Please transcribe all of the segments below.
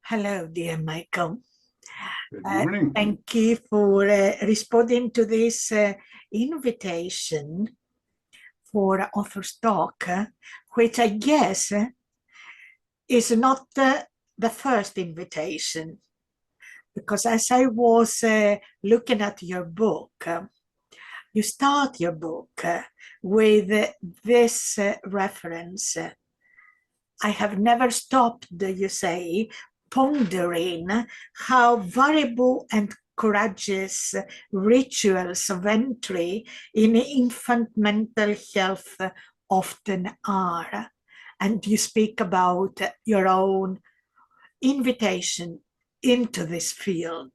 Hello, dear Michael. Good morning. Thank you for responding to this invitation for author's talk, which I guess is not the first invitation, because as I was looking at your book, you start your book with this reference. I have never stopped, you say, pondering how variable and courageous rituals of entry in infant mental health often are. And you speak about your own invitation into this field.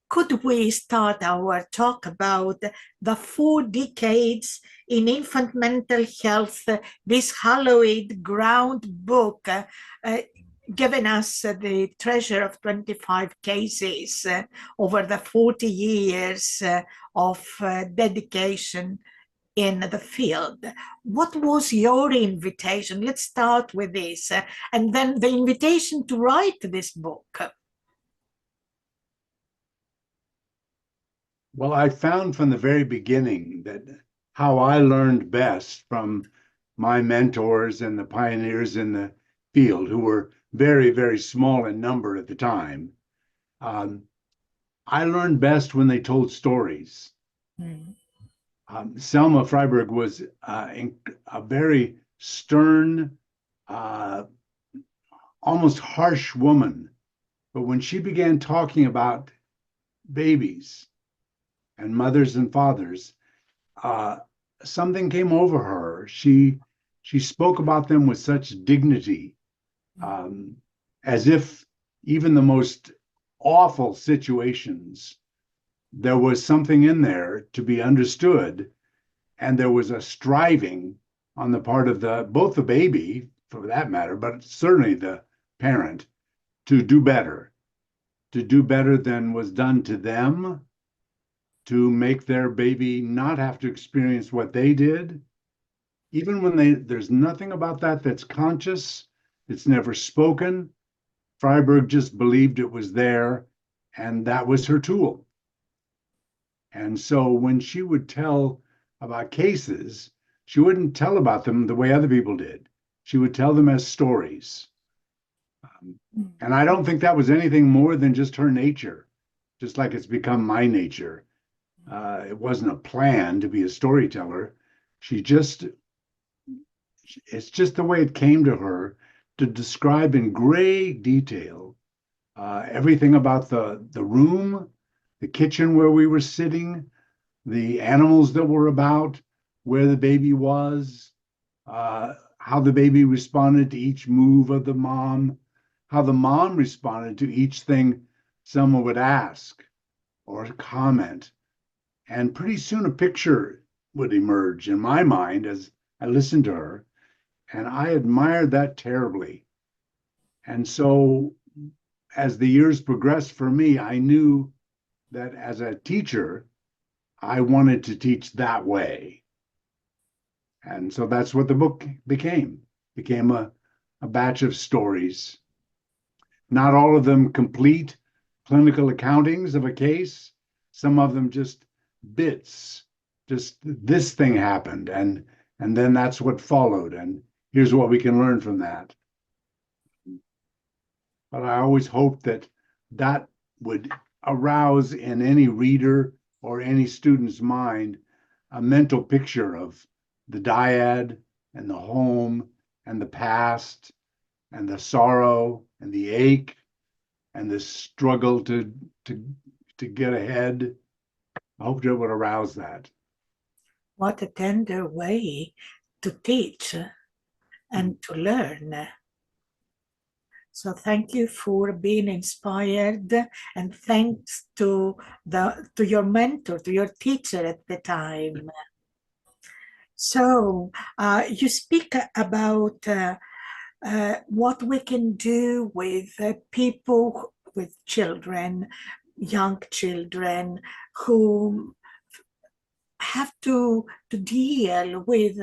Could we start our talk about the 4 decades in infant mental health, this hallowed ground book, giving us the treasure of 25 cases over the 40 years of dedication in the field. What was your invitation? Let's start with this, and then the invitation to write this book. Well, I found from the very beginning that how I learned best from my mentors and the pioneers in the field, who were very, very small in number at the time, I learned best when they told stories. Selma Freiberg was a very stern, almost harsh woman. But when she began talking about babies, and mothers and fathers, something came over her. She spoke about them with such dignity, as if even the most awful situations, there was something in there to be understood, and there was a striving on the part of both the baby, for that matter, but certainly the parent, to do better than was done to them, to make their baby not have to experience what they did, even when there's nothing about that that's conscious, it's never spoken. Freiberg just believed it was there, and that was her tool. And so when she would tell about cases, she wouldn't tell about them the way other people did. She would tell them as stories. And I don't think that was anything more than just her nature, just like it's become my nature. It wasn't a plan to be a storyteller. It's just the way it came to her to describe in great detail everything about the room, the kitchen where we were sitting, the animals that were about, where the baby was, how the baby responded to each move of the mom, how the mom responded to each thing someone would ask or comment. And pretty soon a picture would emerge in my mind as I listened to her. And I admired that terribly. And so as the years progressed for me, I knew that as a teacher, I wanted to teach that way. And so that's what the book became a batch of stories. Not all of them complete clinical accountings of a case, some of them just bits, just this thing happened, and then that's what followed, and here's what we can learn from that. But I always hoped that that would arouse in any reader or any student's mind a mental picture of the dyad and the home and the past and the sorrow and the ache and the struggle to get ahead. I hoped it would arouse that. What a tender way to teach and to learn. So thank you for being inspired, and thanks to your mentor, to your teacher at the time. So you speak about what we can do with people, with children, young children who have to deal with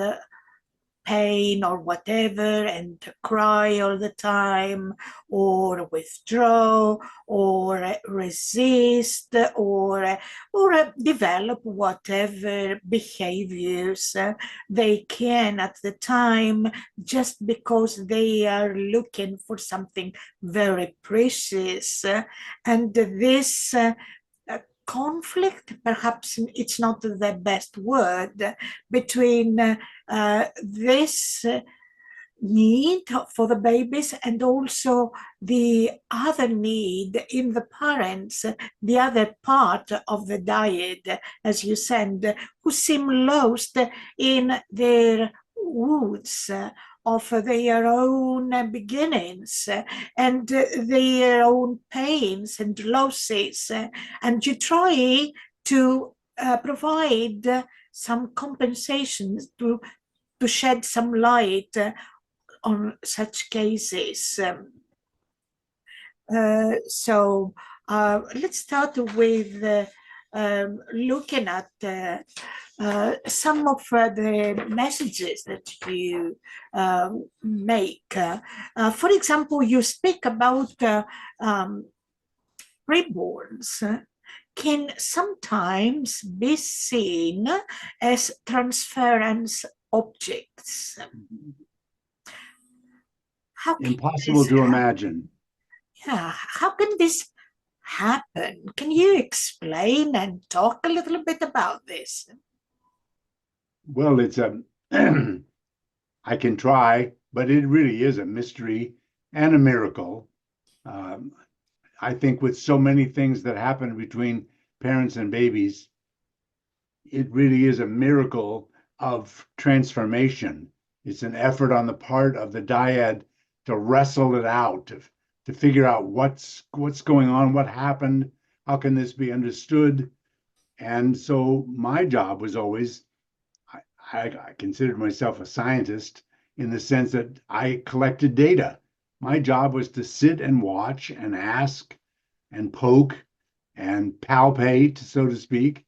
pain or whatever and cry all the time, or withdraw, or resist, or develop whatever behaviors they can at the time, just because they are looking for something very precious. And this conflict, perhaps it's not the best word, between this need for the babies and also the other need in the parents, the other part of the diet, as you said, who seem lost in their woods of their own beginnings and their own pains and losses. And you try to provide some compensations to shed some light on such cases. So let's start with looking at some of the messages that you make. For example, you speak about preborns can sometimes be seen as transference objects. How can Impossible this to imagine. Yeah, how can this happen? Can you explain and talk a little bit about this? Well, it's a, I can try, but it really is a mystery and a miracle. Um, I think with so many things that happen between parents and babies, it really is a miracle of transformation. It's an effort on the part of the dyad to wrestle it out, to figure out what's going on, what happened, how can this be understood. And so my job was always, I considered myself a scientist in the sense that I collected data. My job was to sit and watch and ask and poke and palpate, so to speak,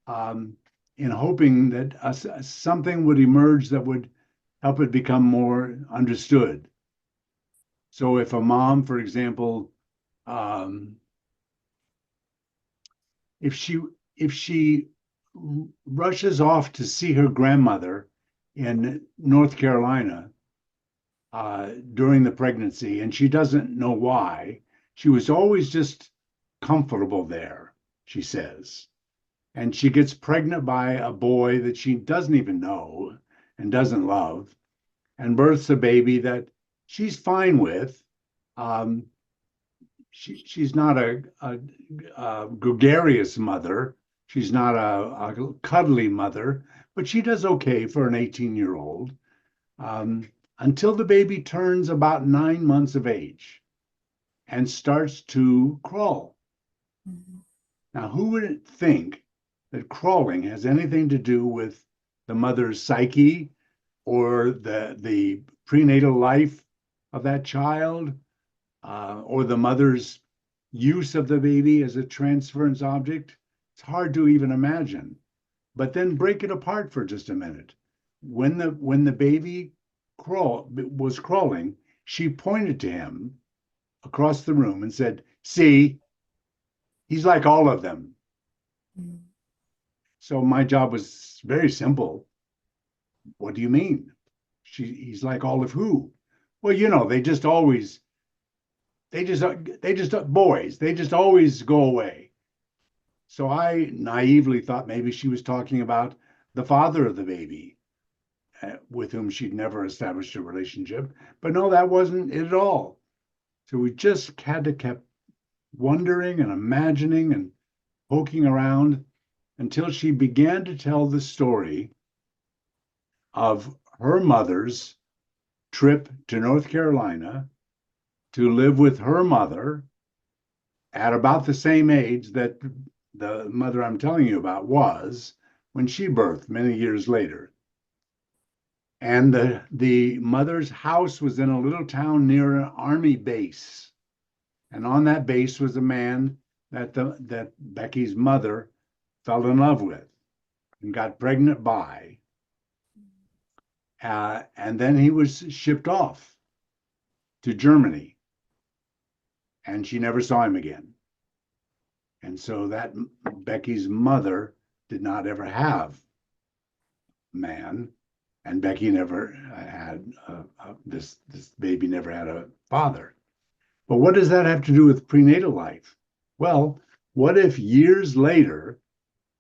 um, in hoping that something would emerge that would help it become more understood. So if a mom, for example, um, if she if she rushes off to see her grandmother in North Carolina during the pregnancy, and she doesn't know why, she was always just comfortable there, she says. And she gets pregnant by a boy that she doesn't even know and doesn't love, and births a baby that she's fine with. Um, she's not a gregarious mother. She's not a cuddly mother, but she does okay for an 18-year-old until the baby turns about 9 months of age and starts to crawl. Mhm. Now, who would think that crawling has anything to do with the mother's psyche or the prenatal life of that child, or the mother's use of the baby as a transference object? It's hard to even imagine. But then break it apart for just a minute. When the baby was crawling, she pointed to him across the room and said, "See, he's like all of them." Mm. So my job was very simple. What do you mean? He's like all of who? Well, they just boys. They just always go away. So I naively thought maybe she was talking about the father of the baby, with whom she'd never established a relationship. But no, that wasn't it at all. So we just had to keep wondering and imagining and poking around until she began to tell the story of her mother's trip to North Carolina to live with her mother at about the same age that the mother I'm telling you about was when she birthed many years later. And the mother's house was in a little town near an army base. And on that base was a man that Becky's mother fell in love with and got pregnant by. And then he was shipped off to Germany, and she never saw him again. And so that Becky's mother did not ever have a man, and Becky never had this baby never had a father. But what does that have to do with prenatal life? Well, what if years later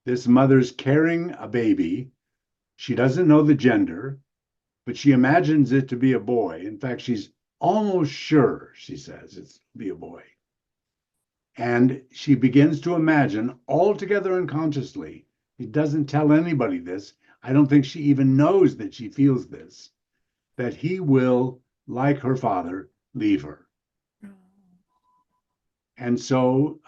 this mother's carrying a baby? She doesn't know the gender, but she imagines it to be a boy. In fact, she's almost sure, she says, it's be a boy. And she begins to imagine altogether unconsciously. He doesn't tell anybody this. I don't think she even knows that she feels this, that he will, like her father, leave her. And so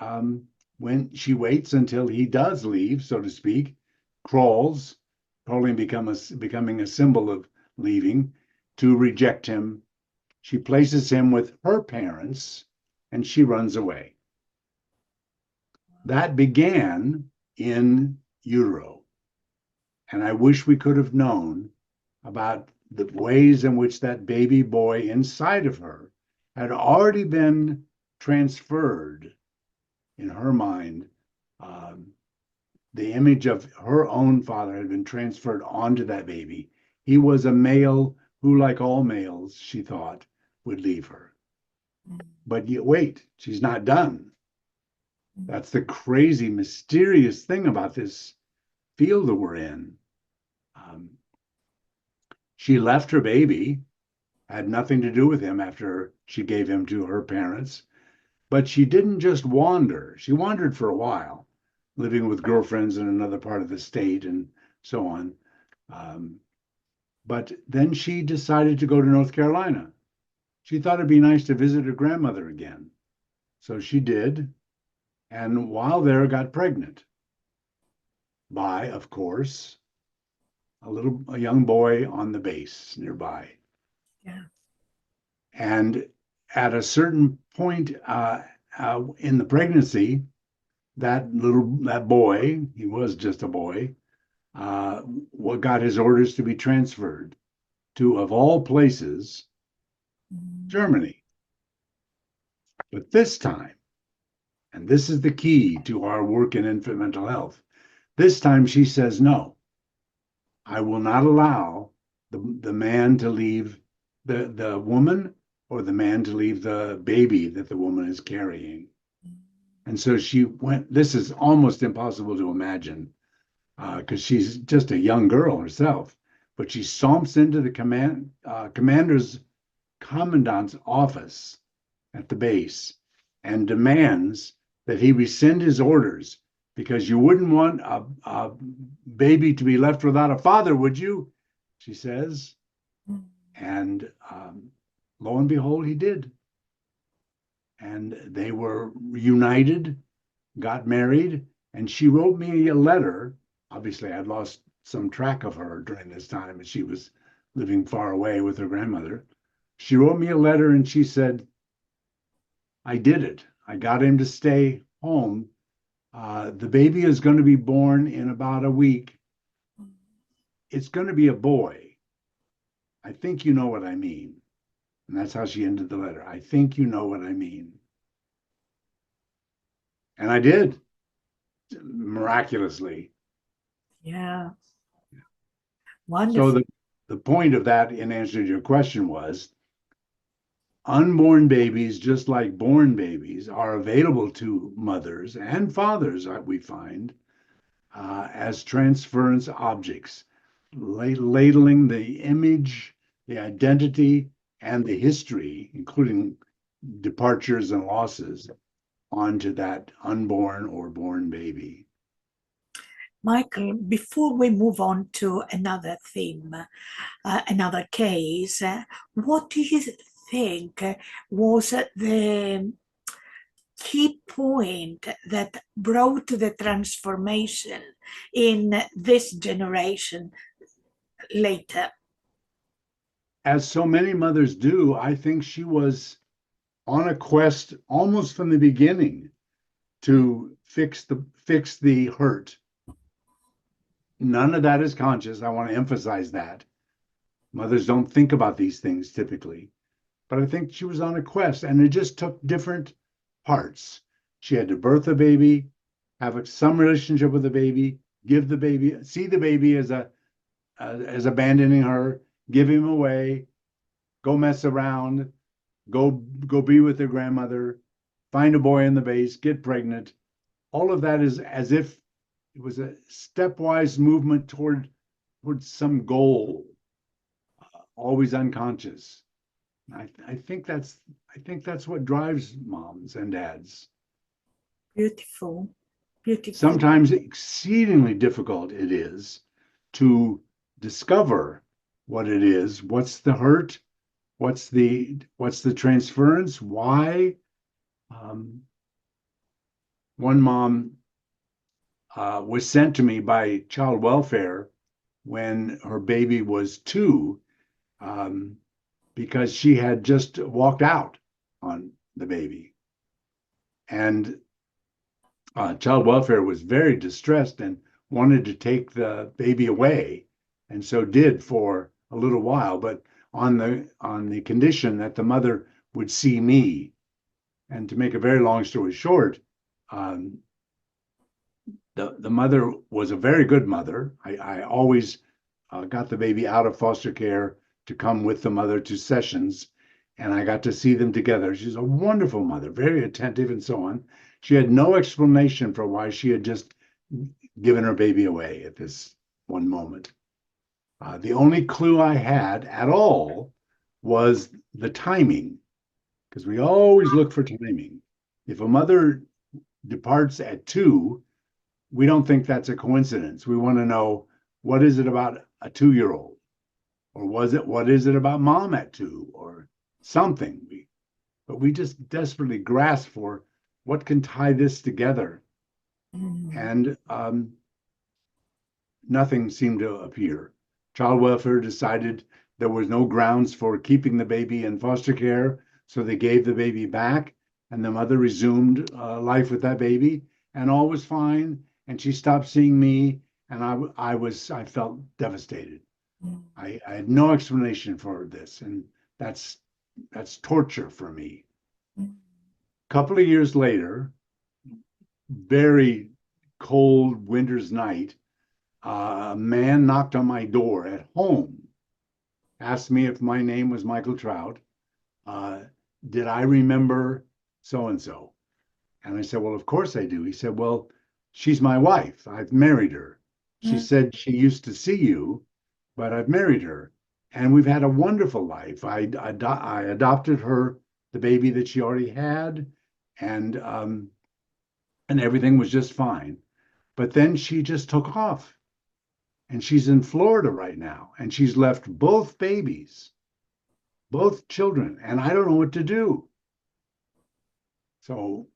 when she waits until he does leave, so to speak, crawling becoming a symbol of leaving, to reject him, she places him with her parents and she runs away. That began in utero. And I wish we could have known about the ways in which that baby boy inside of her had already been transferred in her mind. The image of her own father had been transferred onto that baby. He was a male who, like all males, she thought, would leave her. But yet, wait, she's not done. That's the crazy, mysterious thing about this field that we're in. She left her baby, had nothing to do with him after she gave him to her parents. But she didn't just wander. She wandered for a while, living with girlfriends in another part of the state and so on. But then she decided to go to North Carolina. She thought it'd be nice to visit her grandmother again. So she did. And while there, got pregnant by, of course, a young boy on the base nearby. Yeah. And at a certain point in the pregnancy, that boy, he was just a boy, what got his orders to be transferred to, of all places, Germany. But this time, and this is the key to our work in infant mental health, this time she says, no, I will not allow the man to leave the woman, or the man to leave the baby that the woman is carrying. And so she went, this is almost impossible to imagine because she's just a young girl herself, but she stomps into the commandant's office at the base and demands that he rescind his orders, because you wouldn't want a baby to be left without a father, would you? She says. And lo and behold, he did. And they were united, got married, and she wrote me a letter. Obviously, I'd lost some track of her during this time, and she was living far away with her grandmother. She wrote me a letter and she said, I did it. I got him to stay home. The baby is going to be born in about a week. It's going to be a boy. I think you know what I mean. And that's how she ended the letter. I think you know what I mean. And I did, miraculously. Yeah. So Wonderful. the point of that, in answer to your question, was unborn babies, just like born babies, are available to mothers and fathers, we find, as transference objects, ladling the image, the identity, and the history, including departures and losses, onto that unborn or born baby. Michael, before we move on to another theme, another case, what do you think was the key point that brought the transformation in this generation later? As so many mothers do, I think she was on a quest almost from the beginning to fix the hurt. None of that is conscious. I want to emphasize that. Mothers don't think about these things typically, but I think she was on a quest, and it just took different parts. She had to birth a baby, have some relationship with the baby, give the baby, see the baby as abandoning her, give him away, go mess around, go be with their grandmother, find a boy in the base, get pregnant. All of that is as if it was a stepwise movement towards some goal, always unconscious. I think that's what drives moms and dads. Beautiful, beautiful. Sometimes exceedingly difficult it is to discover what it is, what's the hurt, what's the transference, why. Um, one mom was sent to me by child welfare when her baby was 2, um, because she had just walked out on the baby. And child welfare was very distressed and wanted to take the baby away, and so did for a little while, but on the condition that the mother would see me. And to make a very long story short, um, the mother was a very good mother. I always got the baby out of foster care to come with the mother to sessions, and I got to see them together. She's a wonderful mother, very attentive and so on. She had no explanation for why she had just given her baby away at this one moment. The only clue I had at all was the timing, because we always look for timing. If a mother departs at 2, we don't think that's a coincidence. We want to know, what is it about a 2-year-old, or what is it about mom at 2, or something. But we just desperately grasp for what can tie this together, Mm. and nothing seemed to appear. Child welfare decided there was no grounds for keeping the baby in foster care, so they gave the baby back, and the mother resumed life with that baby, and all was fine. And she stopped seeing me, and I felt devastated. Mm. I had no explanation for this, and that's torture for me. Mm. A couple of years later, very cold winter's night, a man knocked on my door at home, asked me if my name was Michael Trout. Uh, did I remember so and so? And I said, well, of course I do. He said, well, she's my wife. I've married her. She Mm. said she used to see you, but I've married her. And we've had a wonderful life. I adopted her, the baby that she already had, and everything was just fine. But then she just took off, and she's in Florida right now, and she's left both babies, both children, and I don't know what to do. So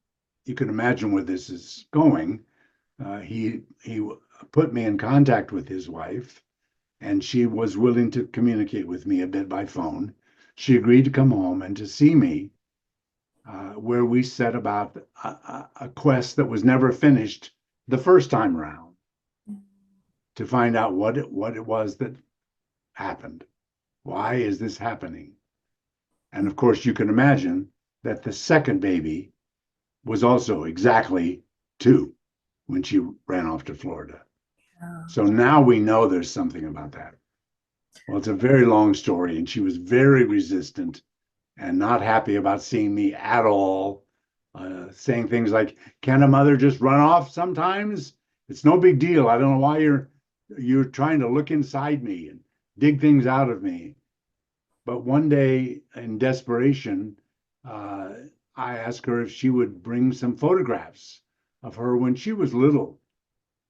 you can imagine where this is going. He put me in contact with his wife, and she was willing to communicate with me a bit by phone. She agreed to come home and to see me, where we set about a quest that was never finished the first time around, to find out what it was that happened. Why is this happening? And of course, you can imagine that the second baby was also exactly 2 when she ran off to Florida. Yeah. So now we know there's something about that. Well, it's a very long story, and she was very resistant and not happy about seeing me at all, saying things like, "Can a mother just run off sometimes? It's no big deal. I don't know why you're trying to look inside me and dig things out of me." But one day, in desperation, uh, I asked her if she would bring some photographs of her when she was little.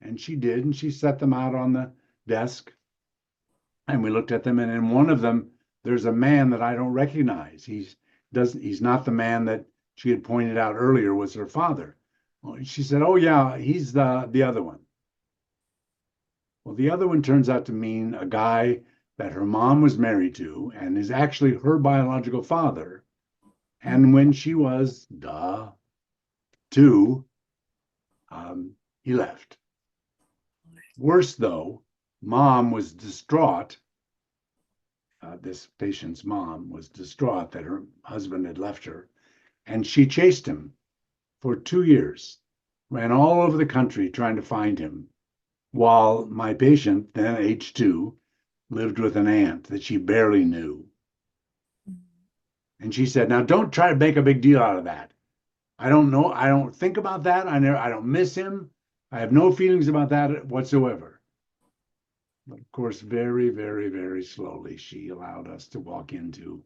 And she did, and she set them out on the desk. And we looked at them, and in one of them, there's a man that I don't recognize. He's not the man that she had pointed out earlier was her father. Well, she said, "Oh yeah, he's the other one." Well, the other one turns out to mean a guy that her mom was married to and is actually her biological father. And when she was 2, he left. Worse though, mom was distraught this patient's mom, was distraught that her husband had left her, and she chased him for 2 years, ran all over the country trying to find him, while my patient, then age 2, lived with an aunt that she barely knew. And she said, "Now don't try to make a big deal out of that. I don't know. I don't think about that. I don't miss him. I have no feelings about that whatsoever." But of course, very, very, very slowly, she allowed us to walk into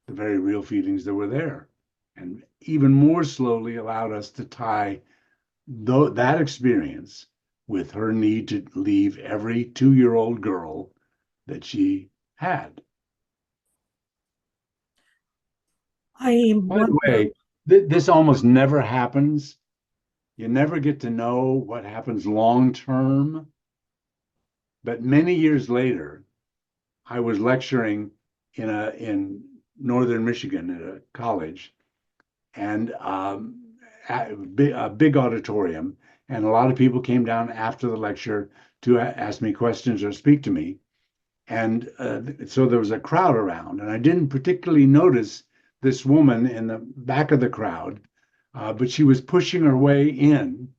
the very real feelings that were there. And even more slowly allowed us to tie that experience with her need to leave every 2-year-old girl that she had. I By the wonder. way, this almost never happens. You never get to know what happens long term. But many years later, I was lecturing in northern Michigan at a college, and a big auditorium, and a lot of people came down after the lecture to ask me questions or speak to me. And so there was a crowd around, and I didn't particularly notice this woman in the back of the crowd, but she was pushing her way in.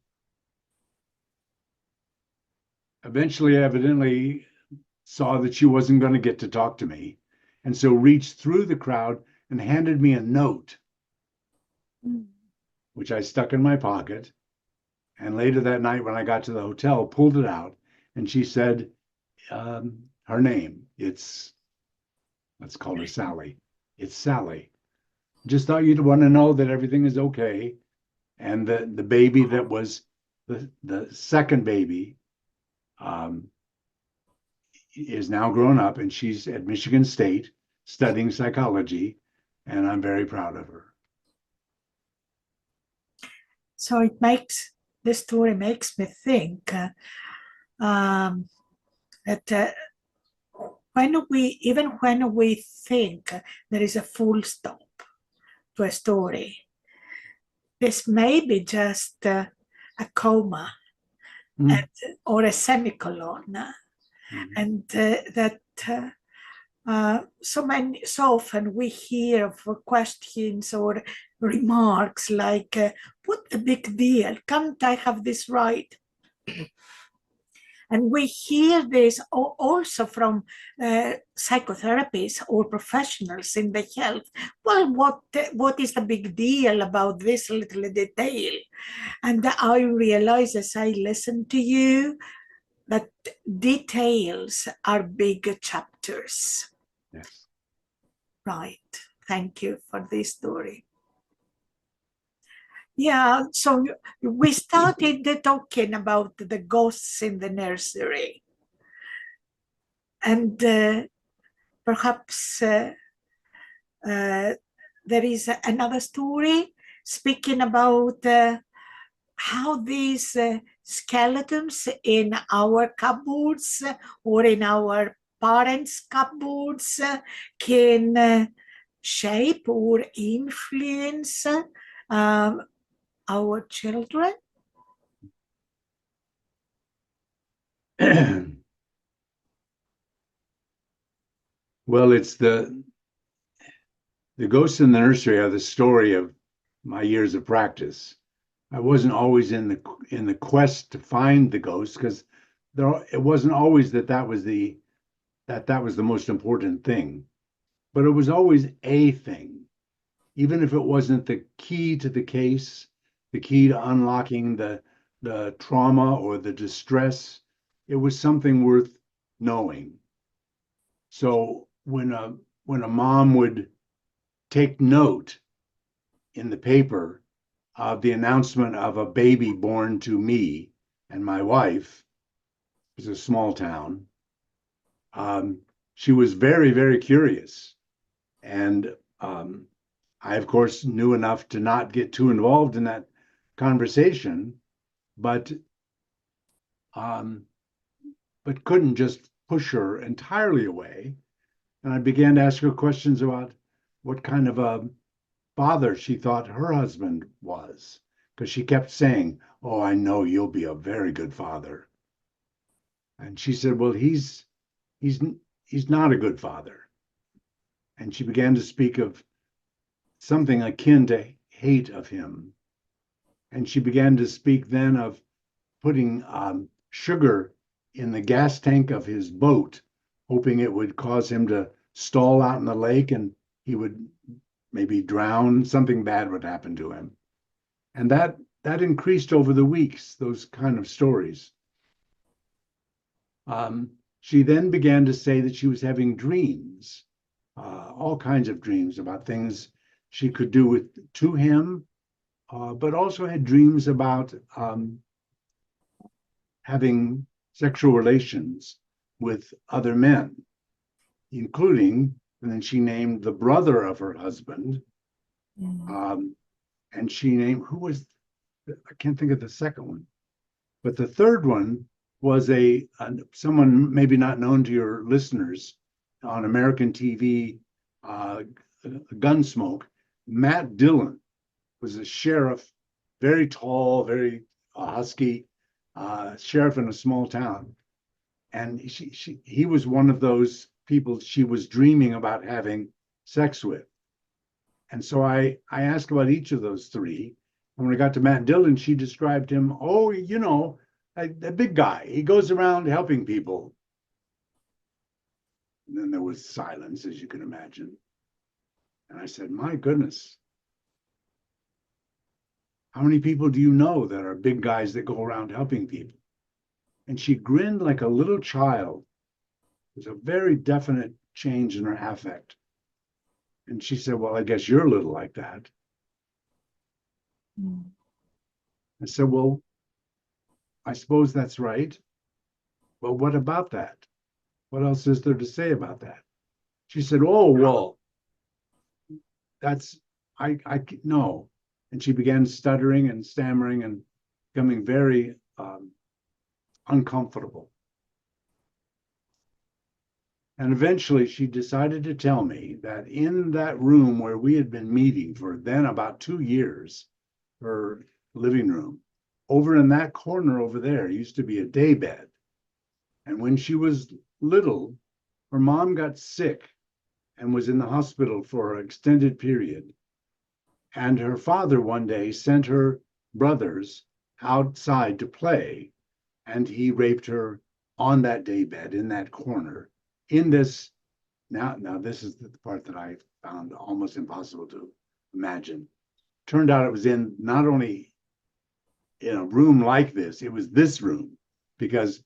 Eventually, evidently, saw that she wasn't going to get to talk to me, and so reached through the crowd and handed me a note, which I stuck in my pocket. And later that night, when I got to the hotel, pulled it out, and she said, her name. Let's call her Sally. It's Sally. Just thought you'd want to know that everything is okay. And the baby that was the second baby is now grown up, and she's at Michigan State studying psychology, and I'm very proud of her. So the story makes me think that when we think there is a full stop to a story, this may be just a comma Mm. or a semicolon, Mm-hmm. and that so often we hear of questions or remarks like, "What the big deal? Can't I have this right?" And we hear this also from psychotherapists or professionals in the health. Well, what is the big deal about this little detail? And I realize as I listen to you that details are big chapters. Yes. Right. Thank you for this story. Yeah, so we started talking about the ghosts in the nursery. And perhaps there is another story speaking about how these skeletons in our cupboards or in our parents' cupboards can shape or influence our children. Well, it's the ghosts in the nursery are the story of my years of practice. I wasn't always in the quest to find the ghosts, because it wasn't always that was the most important thing, but it was always a thing, even if it wasn't the key to the case, the key to unlocking the trauma or the distress. It was something worth knowing. So when a mom would take note in the paper of the announcement of a baby born to me and my wife, it was a small town, she was very, very curious. And I, of course, knew enough to not get too involved in that conversation, but um, but couldn't just push her entirely away. And I began to ask her questions about what kind of a father she thought her husband was, because she kept saying, "Oh, I know you'll be a very good father." And she said, "Well, he's he's not a good father." and she began to speak of something akin to hate of him. And she began to speak then of putting sugar in the gas tank of his boat, hoping it would cause him to stall out in the lake and he would maybe drown, something bad would happen to him. And that increased over the weeks, those kind of stories. She then began to say that she was having dreams, all kinds of dreams about things she could do to him, but also had dreams about having sexual relations with other men, including, and then she named the brother of her husband. And she named, who was, I can't think of the second one, but the third one was someone maybe not known to your listeners on American TV, Gunsmoke. Matt Dillon was a sheriff, very tall, very husky, sheriff in a small town. And he was one of those people she was dreaming about having sex with. And so I asked about each of those three. And when I got to Matt Dillon, she described him, oh, a big guy. He goes around helping people. And then there was silence, as you can imagine. And I said, my goodness, how many people do you know that are big guys that go around helping people? And she grinned like a little child. It was a very definite change in her affect. And she said, well, I guess you're a little like that. I said, well, I suppose that's right. Well, what about that? What else is there to say about that? She said, oh, well, I no. And she began stuttering and stammering and becoming very uncomfortable. And eventually she decided to tell me that in that room where we had been meeting for then about 2 years, her living room, over in that corner over there used to be a daybed. And when she was little, her mom got sick and was in the hospital for an extended period. And her father one day sent her brothers outside to play, and he raped her on that daybed in that corner. In this, now this is the part that I found almost impossible to imagine. Turned out it was in not only in a room like this, it was this room, because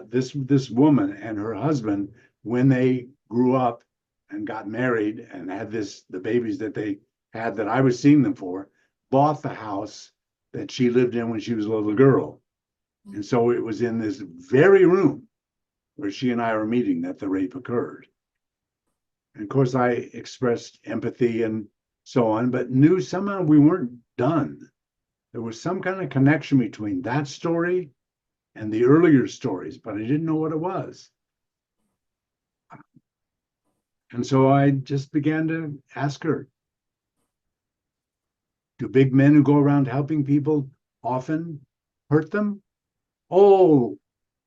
this woman and her husband, when they grew up and got married and had the babies that they had that I was seeing them for, bought the house that she lived in when she was a little girl. And so it was in this very room where she and I were meeting that the rape occurred. And of course, I expressed empathy and so on, but knew somehow we weren't done. There was some kind of connection between that story and the earlier stories, but I didn't know what it was. And so I just began to ask her, do big men who go around helping people often hurt them? Oh,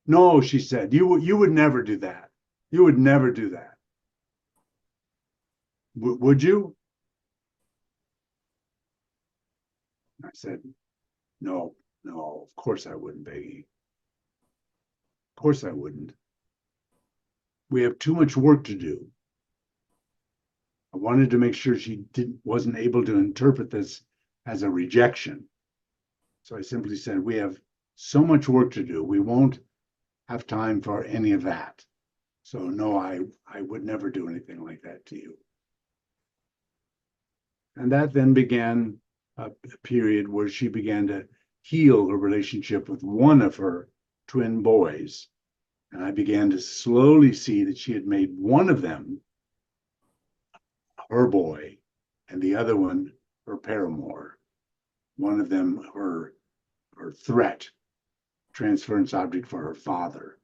no, she said, you would never do that. You would never do that. Would you? I said, no, of course I wouldn't, Peggy. Of course I wouldn't. We have too much work to do. I wanted to make sure she wasn't able to interpret this as a rejection. So I simply said, we have so much work to do. We won't have time for any of that. So no, I would never do anything like that to you. And that then began a period where she began to heal her relationship with one of her twin boys. And I began to slowly see that she had made one of them her boy and the other one her paramour. One of them her threat, transference object for her father.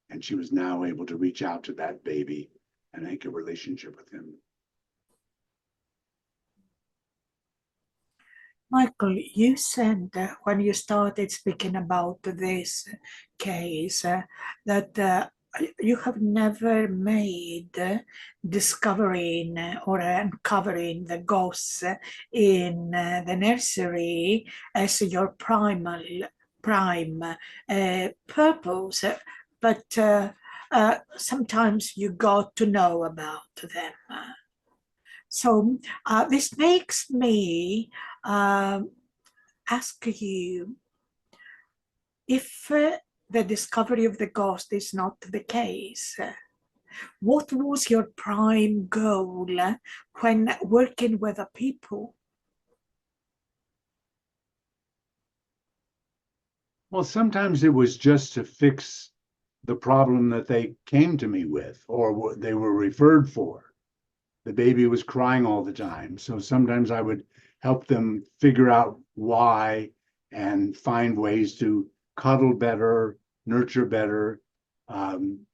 And she was now able to reach out to that baby and make a relationship with him. Michael, you said when you started speaking about this case that you have never made discovering or uncovering the ghosts in the nursery as your prime purpose, but sometimes you got to know about them. So this makes me ask you if the discovery of the ghost is not the case. What was your prime goal when working with the people? Well, sometimes it was just to fix the problem that they came to me with or what they were referred for. The baby was crying all the time. So sometimes I would help them figure out why and find ways to cuddle better, nurture better. Um,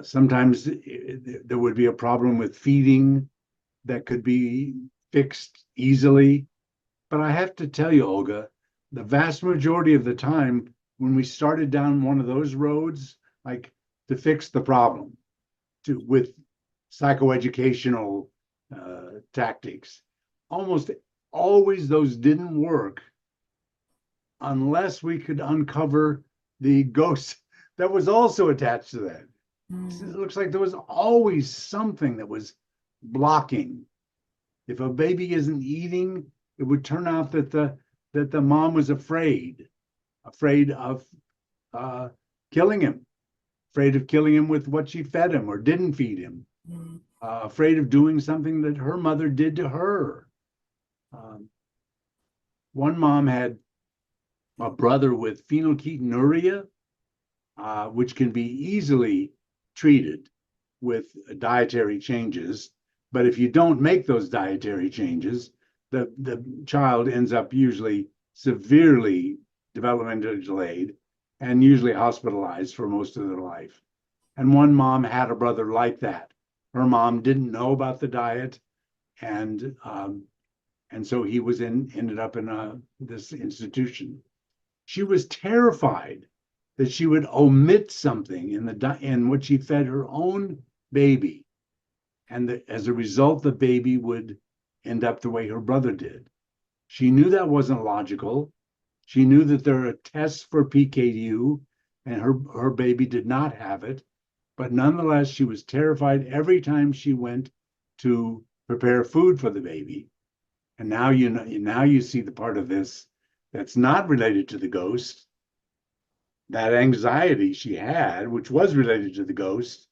Sometimes there would be a problem with feeding that could be fixed easily. But I have to tell you, Olga, the vast majority of the time, when we started down one of those roads, like to fix the problem with psychoeducational tactics, almost always those didn't work unless we could uncover the ghost that was also attached to that. It looks like there was always something that was blocking. If a baby isn't eating, it would turn out that the mom was afraid of killing him, afraid of killing him with what she fed him or didn't feed him, afraid of doing something that her mother did to her. One mom had a brother with phenylketonuria, which can be easily treated with dietary changes. But if you don't make those dietary changes, the child ends up usually severely developmentally delayed and usually hospitalized for most of their life. And one mom had a brother like that. Her mom didn't know about the diet, and so he was ended up in this institution. She was terrified that she would omit something in what she fed her own baby, and that as a result, the baby would end up the way her brother did. She knew that wasn't logical. She knew that there are tests for PKU, and her baby did not have it. But nonetheless, she was terrified every time she went to prepare food for the baby. And now you see the part of this that's not related to the ghost. That anxiety she had, which was related to the ghost,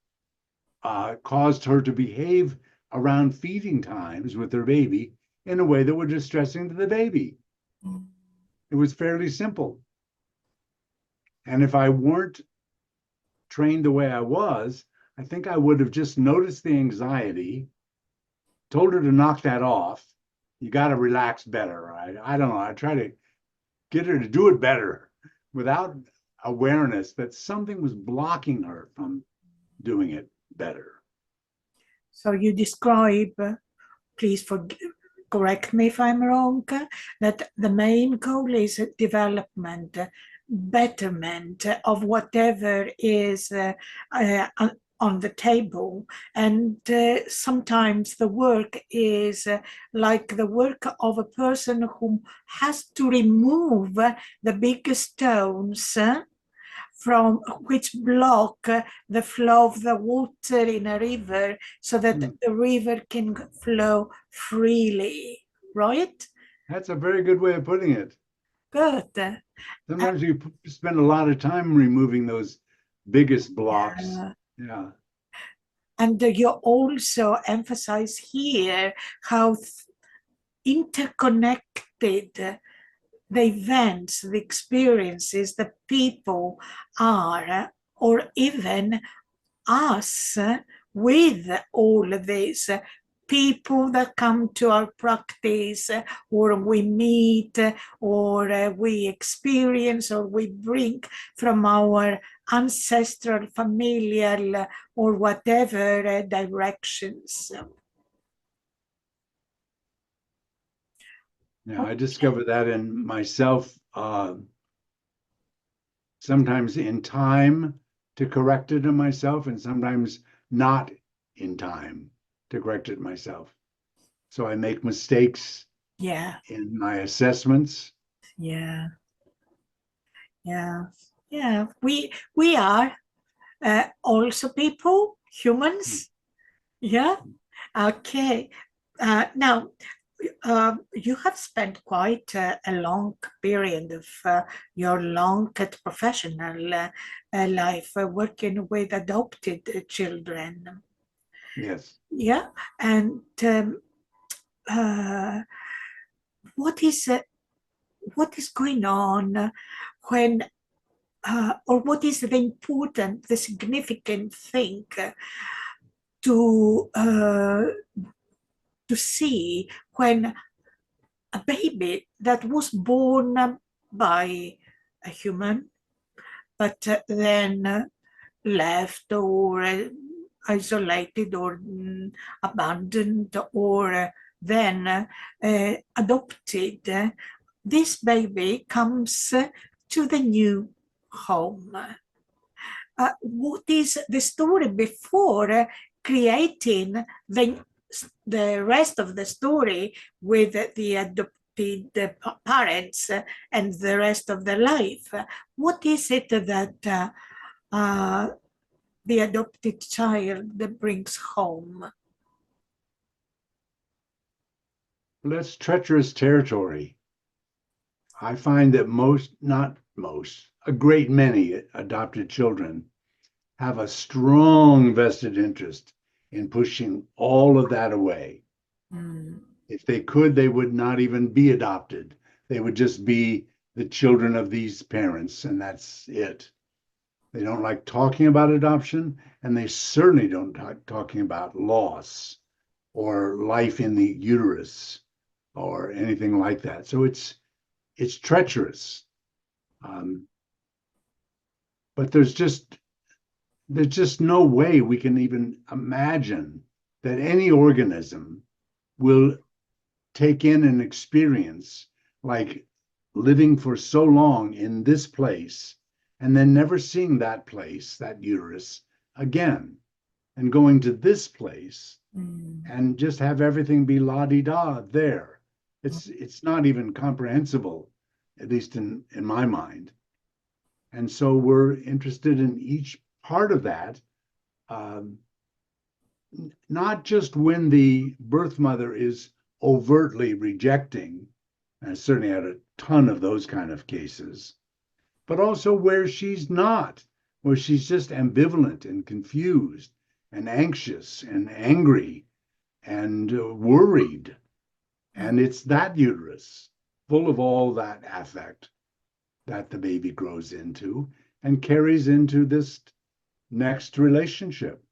caused her to behave around feeding times with her baby in a way that was distressing to the baby. It was fairly simple. And if I weren't trained the way I was, I think I would have just noticed the anxiety, told her to knock that off. You got to relax better, right? I don't know. I try to get her to do it better without awareness that something was blocking her from doing it better. So you describe, please correct me if I'm wrong, that the main goal is development, betterment of whatever is on the table. And sometimes the work is like the work of a person who has to remove the big stones from which block the flow of the water in a river so that the river can flow freely, right? That's a very good way of putting it. Good. Sometimes you spend a lot of time removing those biggest blocks. Yeah. And you also emphasize here how interconnected the events, the experiences, the people are, or even us with all of these people that come to our practice, or we meet, or we experience, or we bring from our ancestral, familial, or whatever directions. Yeah, I discovered that in myself sometimes in time to correct it in myself and sometimes not in time to correct it myself. So I make mistakes Yeah, in my assessments. yeah, yeah, yeah. We are also people, humans. Yeah. Okay. Now, you have spent quite a long period of your long professional life working with adopted children. Yes. Yeah. And uh, what is uh, what is going on when, or what is the important, the significant thing to uh, to see when a baby that was born by a human, but then left or isolated or abandoned or then adopted, this baby comes to the new home. What is the story before creating the rest of the story with the adopted parents and the rest of the life? What is it that uh, the adopted child brings home? Well, that's treacherous territory. I find that most, not most, a great many adopted children have a strong vested interest in pushing all of that away. Mm, If they could, they would not even be adopted. They would just be the children of these parents, and that's it. They don't like talking about adoption, and they certainly don't like talking about loss or life in the uterus or anything like that. So it's treacherous. Um, but there's just no way we can even imagine that any organism will take in an experience like living for so long in this place and then never seeing that place, that uterus again, and going to this place mm, and just have everything be la di da there. It's not even comprehensible, at least in my mind. And so we're interested in each part of that, um, not just when the birth mother is overtly rejecting, and I certainly had a ton of those kind of cases, but also where she's not, where she's just ambivalent and confused and anxious and angry and worried. And it's that uterus full of all that affect that the baby grows into and carries into this next relationship.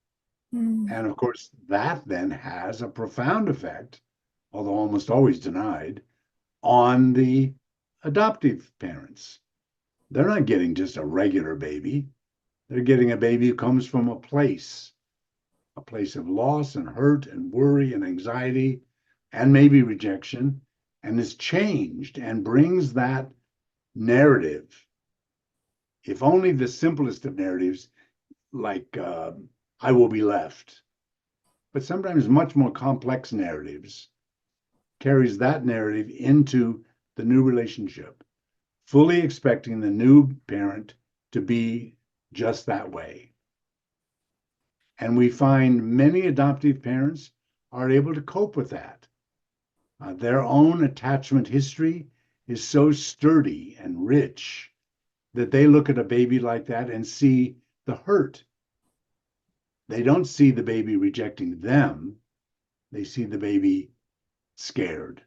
mm, And of course, that then has a profound effect, although almost always denied, on the adoptive parents. They're not getting just a regular baby. They're getting a baby who comes from a place of loss and hurt and worry and anxiety and maybe rejection, and is changed and brings that narrative, if only the simplest of narratives, like I will be left, but sometimes much more complex narratives, carries that narrative into the new relationship, fully expecting the new parent to be just that way. And we find many adoptive parents are able to cope with that. Their own attachment history is so sturdy and rich that they look at a baby like that and see the hurt. They don't see the baby rejecting them, they see the baby scared.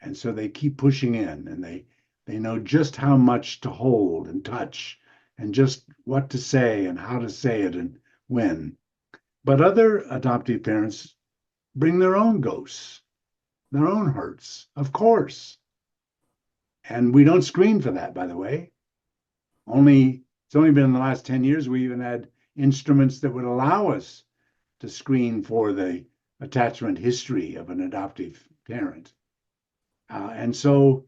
And so they keep pushing in, and they know just how much to hold and touch and just what to say and how to say it and when. But other adoptive parents bring their own ghosts, their own hurts, of course. And we don't screen for that, by the way. It's only been in the last 10 years we even had instruments that would allow us to screen for the attachment history of an adoptive parent. And so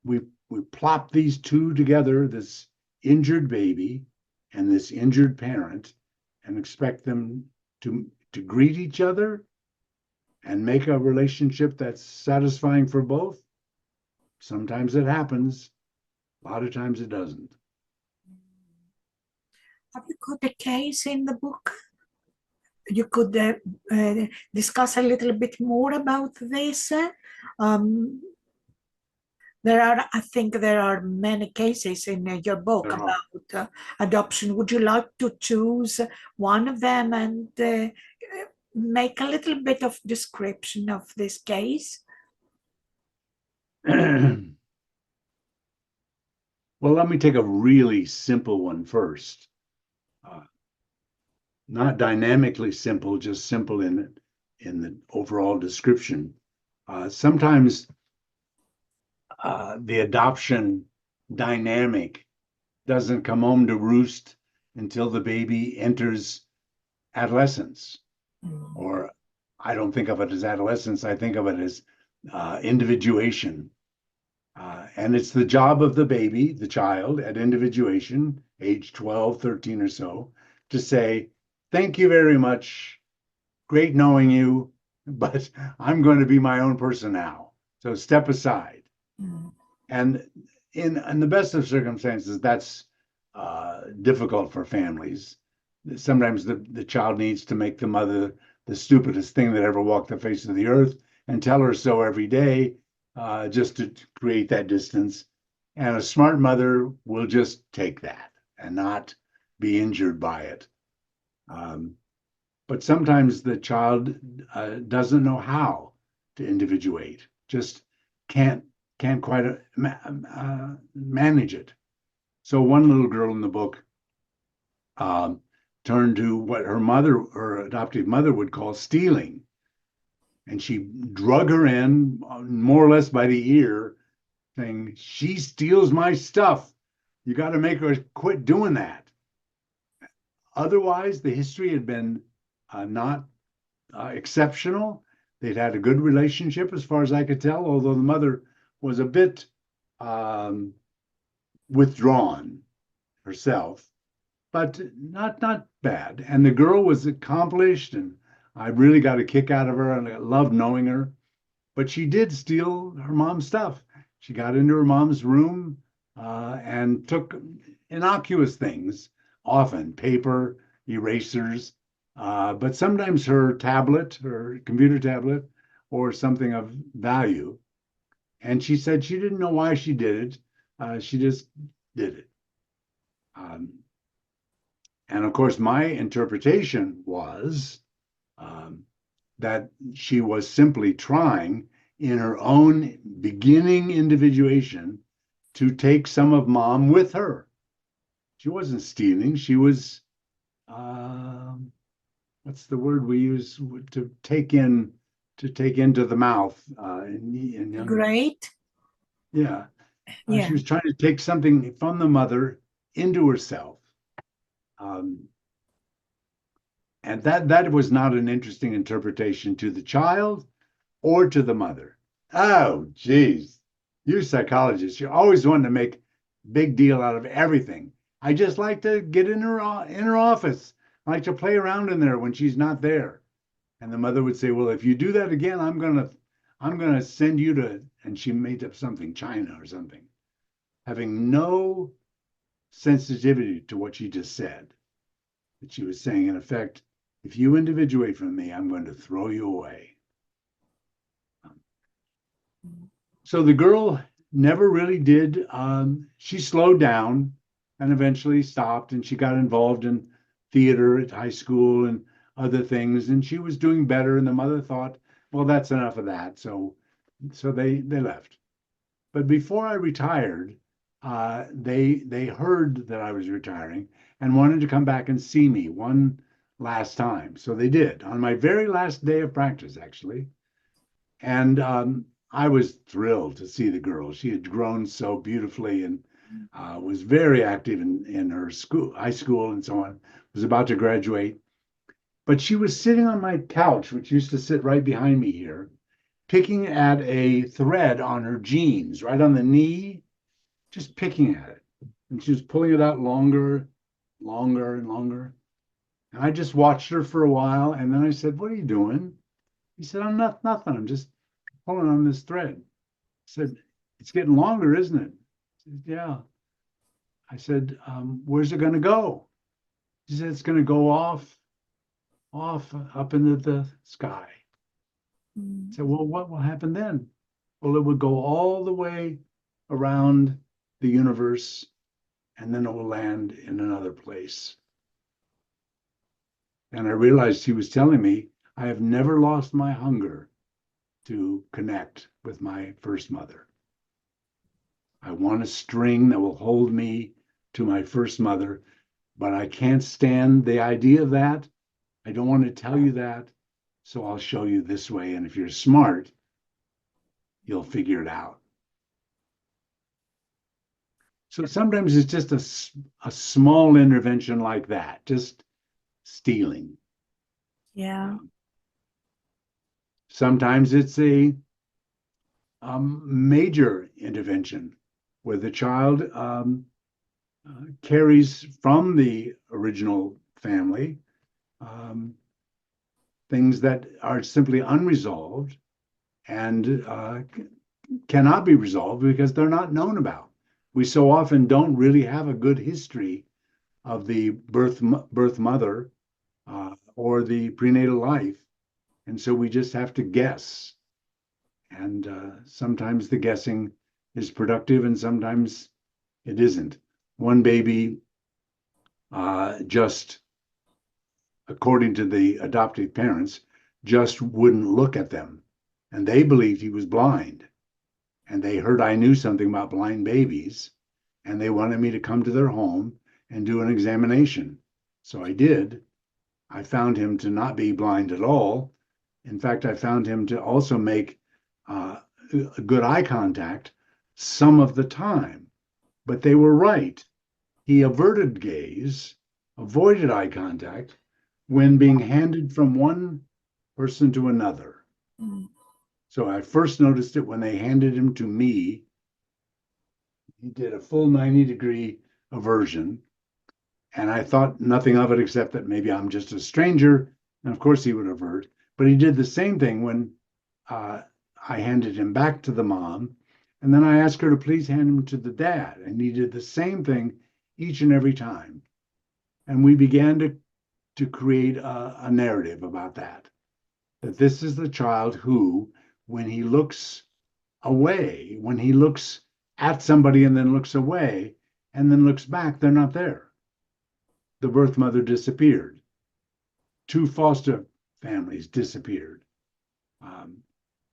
we plop these two together, this injured baby and this injured parent and expect them to greet each other and make a relationship that's satisfying for both. Sometimes it happens, a lot of times it doesn't. Have you got a case in the book? You could discuss a little bit more about this. Um, I think there are many cases in your book There are. about adoption. Would you like to choose one of them and make a little bit of description of this case? Well, let me take a really simple one first. Uh, Not dynamically simple, just simple in the overall description. Sometimes the adoption dynamic doesn't come home to roost until the baby enters adolescence. Or I don't think of it as adolescence, I think of it as individuation. And it's the job of the baby, the child at individuation, age 12, 13 or so, to say, thank you very much. Great knowing you, but I'm going to be my own person now. So step aside. Mm. And in the best of circumstances, that's difficult for families. Sometimes the child needs to make the mother the stupidest thing that ever walked the face of the earth and tell her so every day, just to create that distance. And a smart mother will just take that and not be injured by it. Um, but sometimes the child doesn't know how to individuate, just can't can't quite manage it. So one little girl in the book um, turned to what her adoptive mother, would call stealing, and she drug her in more or less by the ear, saying, "She steals my stuff. You got to make her quit doing that." Otherwise, the history had been not exceptional. They'd had a good relationship, as far as I could tell, although the mother was a bit um, withdrawn herself, but not bad. And the girl was accomplished, and I really got a kick out of her, and I loved knowing her. But she did steal her mom's stuff. She got into her mom's room and took innocuous things, often paper, erasers, but sometimes her tablet, her computer tablet, or something of value. And she said she didn't know why she did it. She just did it. Um, and of course, my interpretation was um, that she was simply trying, in her own beginning individuation, to take some of mom with her. She wasn't stealing. She was, what's the word we use to take into the mouth in young. Great. Yeah. Yeah. She was trying to take something from the mother into herself. Um, and that was not an interesting interpretation to the child or to the mother. Oh, geez. You psychologists, you always want to make big deal out of everything. I just like to get in her office. I like to play around in there when she's not there. And the mother would say, "Well, if you do that again, I'm gonna send you to," and she made up something, China or something, having no sensitivity to what she just said. That she was saying, in effect, if you individuate from me, I'm going to throw you away. So the girl never really did. She slowed down and eventually stopped, and she got involved in theater at high school and other things, and she was doing better. And the mother thought, well, that's enough of that. So they left. But before I retired, they heard that I was retiring and wanted to come back and see me one last time. So they did on my very last day of practice, actually. And I was thrilled to see the girl. She had grown so beautifully and was very active in her school, high school, and so on. Was about to graduate, but she was sitting on my couch, which used to sit right behind me here, picking at a thread on her jeans, right on the knee, just picking at it. And she was pulling it out longer longer and longer. And I just watched her for a while. And then I said, "What are you doing?" He said, "I'm nothing. I'm just pulling on this thread." I said, "It's getting longer, isn't it?" He said, "Yeah." I said, "Where's it going to go?" He said, "It's going to go off up into the sky." I said, "Well, what will happen then?" "Well, it would go all the way around the universe, and then it will land in another place." And I realized he was telling me, I have never lost my hunger to connect with my first mother. I want a string that will hold me to my first mother, but I can't stand the idea of that. I don't want to tell you that. So I'll show you this way. And if you're smart, you'll figure it out. So sometimes it's just a small intervention like that, just stealing. Yeah. Sometimes it's a major intervention where the child carries from the original family um, things that are simply unresolved and cannot be resolved because they're not known about. We so often don't really have a good history of the birth mother or the prenatal life, and so we just have to guess. And sometimes the guessing is productive, and sometimes it isn't. One baby just, according to the adoptive parents, just wouldn't look at them, and they believed he was blind. And they heard I knew something about blind babies, and they wanted me to come to their home and do an examination. So I did. I found him to not be blind at all. In fact, I found him to also make uh, a good eye contact some of the time. But they were right. He averted gaze, avoided eye contact when being handed from one person to another. So I first noticed it when they handed him to me. He did a full 90-degree aversion. And I thought nothing of it except that maybe I'm just a stranger. And of course he would avert. But he did the same thing when I handed him back to the mom. And then I asked her to please hand him to the dad. And he did the same thing each and every time. And we began to create a narrative about that. That this is the child who, when he looks away, when he looks at somebody and then looks away and then looks back, they're not there. The birth mother disappeared. 2 foster families disappeared.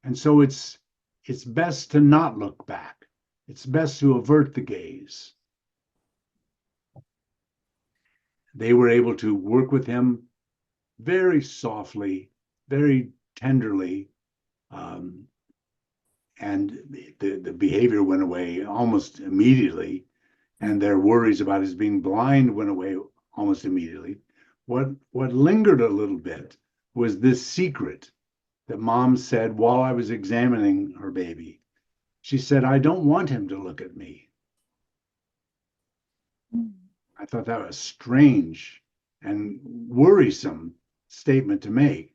And so it's best to not look back. It's best to avert the gaze. They were able to work with him very softly, very tenderly, and the behavior went away almost immediately, and their worries about his being blind went away almost immediately. What lingered a little bit was this secret that mom said while I was examining her baby. She said, "I don't want him to look at me." I thought that was strange and worrisome statement to make.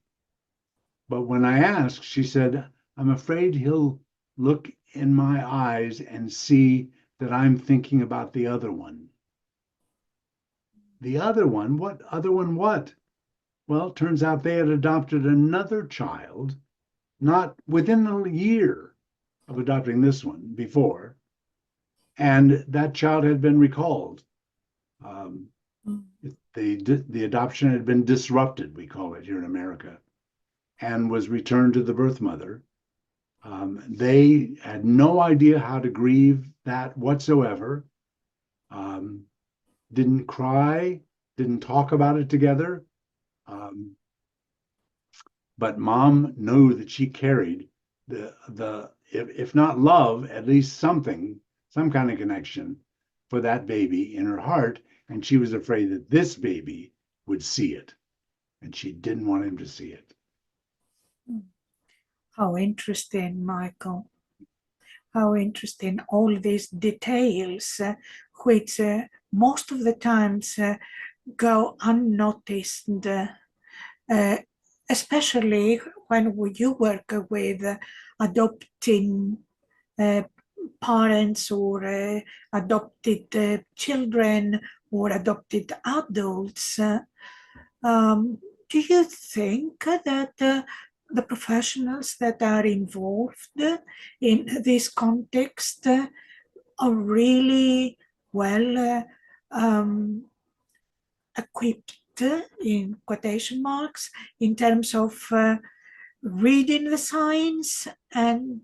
But when I asked, she said, "I'm afraid he'll look in my eyes and see that I'm thinking about the other one." The other one? What other one? What? Well, it turns out they had adopted another child, not within a year of adopting this one before, and that child had been recalled. Um, the adoption had been disrupted, we call it here in America, and was returned to the birth mother. They had no idea how to grieve that whatsoever. Didn't cry, didn't talk about it together. But mom knew that she carried the if not love, at least something, some kind of connection for that baby in her heart, and she was afraid that this baby would see it, and she didn't want him to see it. How interesting, Michael. How interesting, all these details which most of the times go unnoticed, uh, especially when you work with adopting uh, parents or adopted children or adopted adults. Do you think that the professionals that are involved in this context are really well equipped, in quotation marks, in terms of reading the signs and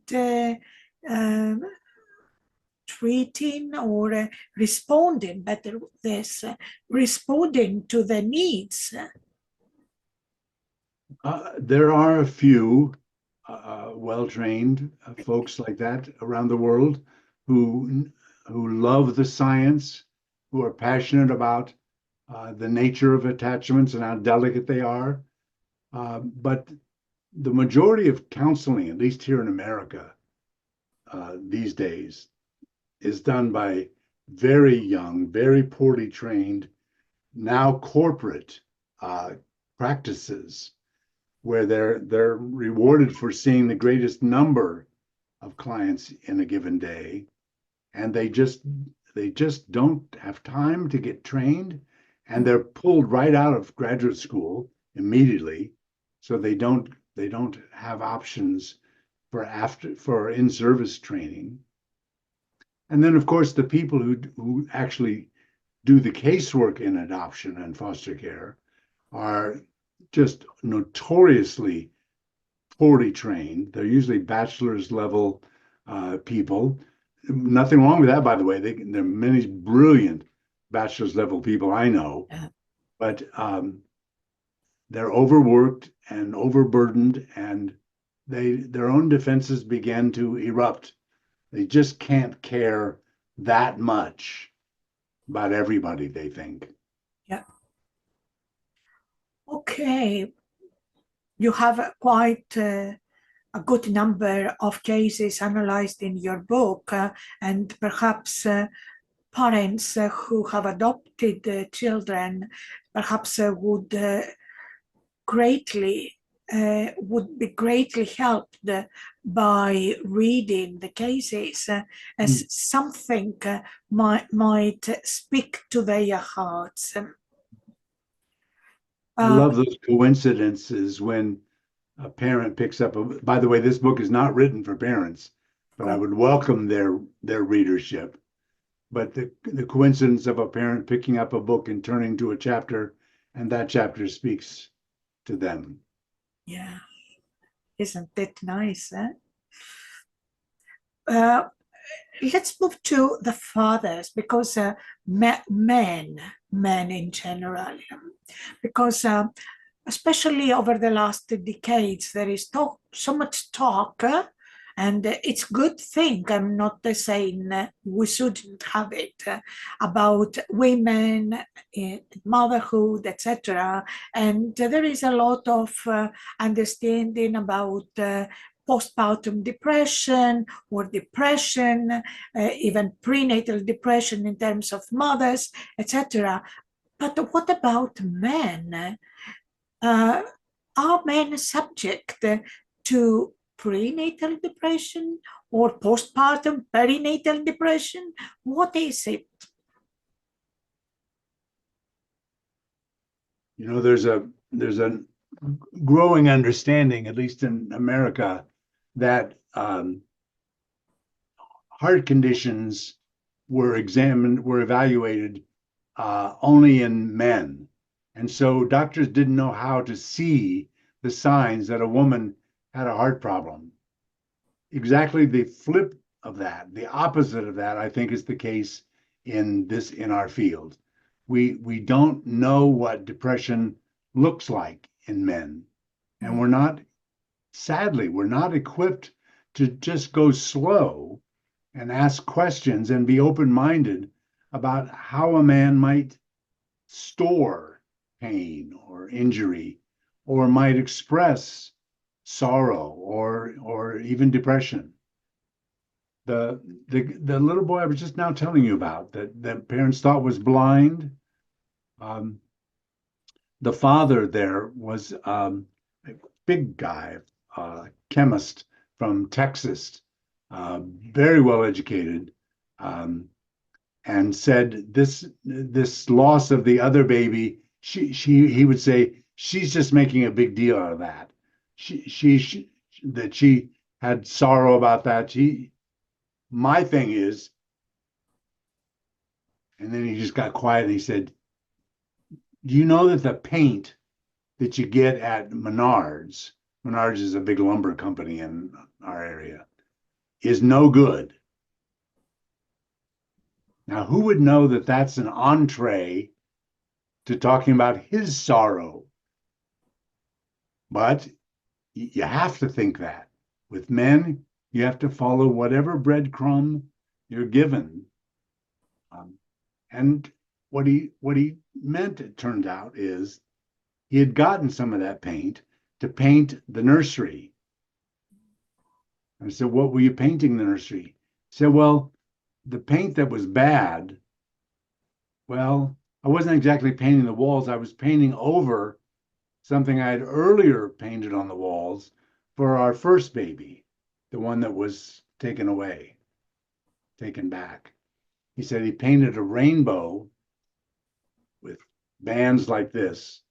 um treating or responding, better this, responding to the needs? There are a few well-trained folks like that around the world who love the science, who are passionate about the nature of attachments and how delicate they are. But the majority of counseling, at least here in America, these days, is done by very young, very poorly trained, now corporate practices where they're rewarded for seeing the greatest number of clients in a given day, and they just don't have time to get trained, and they're pulled right out of graduate school immediately, so they don't have options for in-service training. And then, of course, the people who actually do the casework in adoption and foster care are just notoriously poorly trained. They're usually bachelor's level people. Nothing wrong with that, by the way. There are many brilliant bachelor's level people I know, but they're overworked and overburdened, and their own defenses begin to erupt. They just can't care that much about everybody, they think. Yeah. Okay. You have quite a good number of cases analyzed in your book, and perhaps parents who have adopted children perhaps would be greatly helped by reading the cases, as something might speak to their hearts. I love those coincidences when a parent picks up by the way, this book is not written for parents, but I would welcome their readership. But the coincidence of a parent picking up a book and turning to a chapter, and that chapter speaks to them. Yeah, isn't it nice? Uh, let's move to the fathers, because men in general, because especially over the last decades, there is so much talk, and it's good thing. I'm not saying we shouldn't have it, about women, motherhood, etc. And there is a lot of understanding about postpartum depression or depression, even prenatal depression in terms of mothers, etc. But what about men? Uh, are men subject to prenatal depression or postpartum perinatal depression? What is it? There's a growing understanding, at least in America, that heart conditions were evaluated only in men. And so doctors didn't know how to see the signs that a woman had a heart problem. Exactly the flip of that, the opposite of that, I think is the case in our field. We don't know what depression looks like in men. And sadly, we're not equipped to just go slow and ask questions and be open-minded about how a man might store pain or injury, or might express sorrow or even depression. the little boy I was just now telling you about that parents thought was blind. Um, the father there was a big guy, chemist from Texas, very well educated, um, and said this loss of the other baby, he would say she's just making a big deal out of that. She that she had sorrow about that. My thing is, and then he just got quiet and he said, "Do you know that the paint that you get at Menards is a big lumber company in our area, is no good." Now, who would know that that's an entree to talking about his sorrow? But you have to think that. With men, you have to follow whatever breadcrumb you're given. Um, and what he meant, it turned out, is he had gotten some of that paint to paint the nursery. I said, "What were you painting the nursery?" He said, "Well, the paint that was bad, well, I wasn't exactly painting the walls. I was painting over something I had earlier painted on the walls for our first baby, the one that was taken away, taken back." He said he painted a rainbow with bands like this.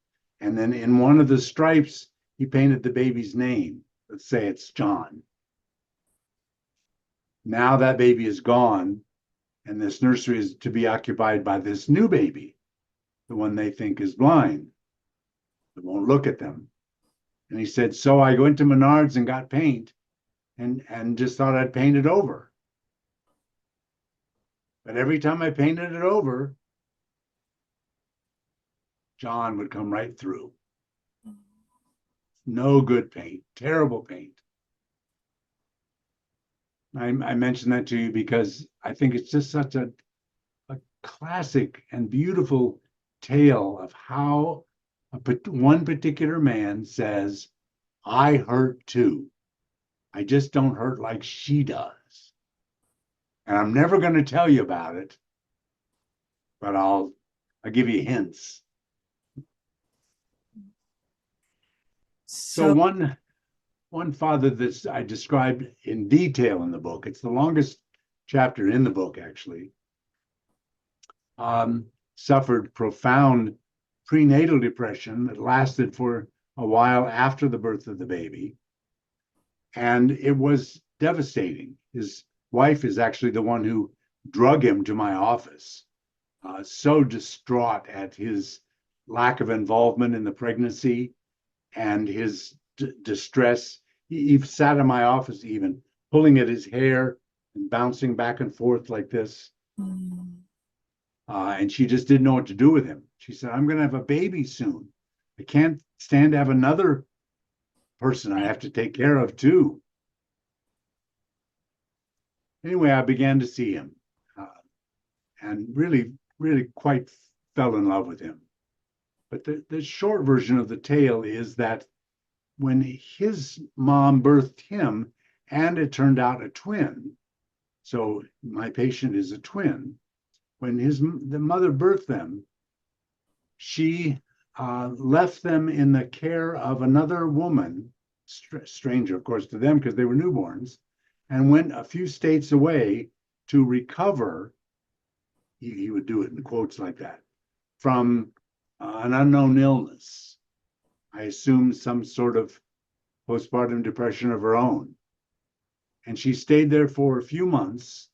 And then in one of the stripes, he painted the baby's name. Let's say it's John. Now that baby is gone, and this nursery is to be occupied by this new baby, the one they think is blind. They won't look at them. And he said, so I went to Menards and got paint and just thought I'd paint it over. But every time I painted it over, John would come right through. No good paint, terrible paint. I mention that to you because I think it's just such a classic and beautiful tale of how one particular man says, I hurt too. I just don't hurt like she does. And I'm never going to tell you about it, but I'll give you hints. So So, one father that I described in detail in the book, it's the longest chapter in the book, actually, suffered profound prenatal depression that lasted for a while after the birth of the baby. And it was devastating. His wife is actually the one who drug him to my office, so distraught at his lack of involvement in the pregnancy and his distress. He sat in my office, even pulling at his hair and bouncing back and forth like this. And she just didn't know what to do with him. She said, I'm going to have a baby soon. I can't stand to have another person I have to take care of too. Anyway, I began to see him and really, really quite fell in love with him. But the short version of the tale is that when his mom birthed him, and it turned out a twin, so my patient is a twin, when the mother birthed them, she left them in the care of another woman, stranger, of course, to them because they were newborns, and went a few states away to recover. He would do it in quotes like that, from an unknown illness. I assume some sort of postpartum depression of her own. And she stayed there for a few months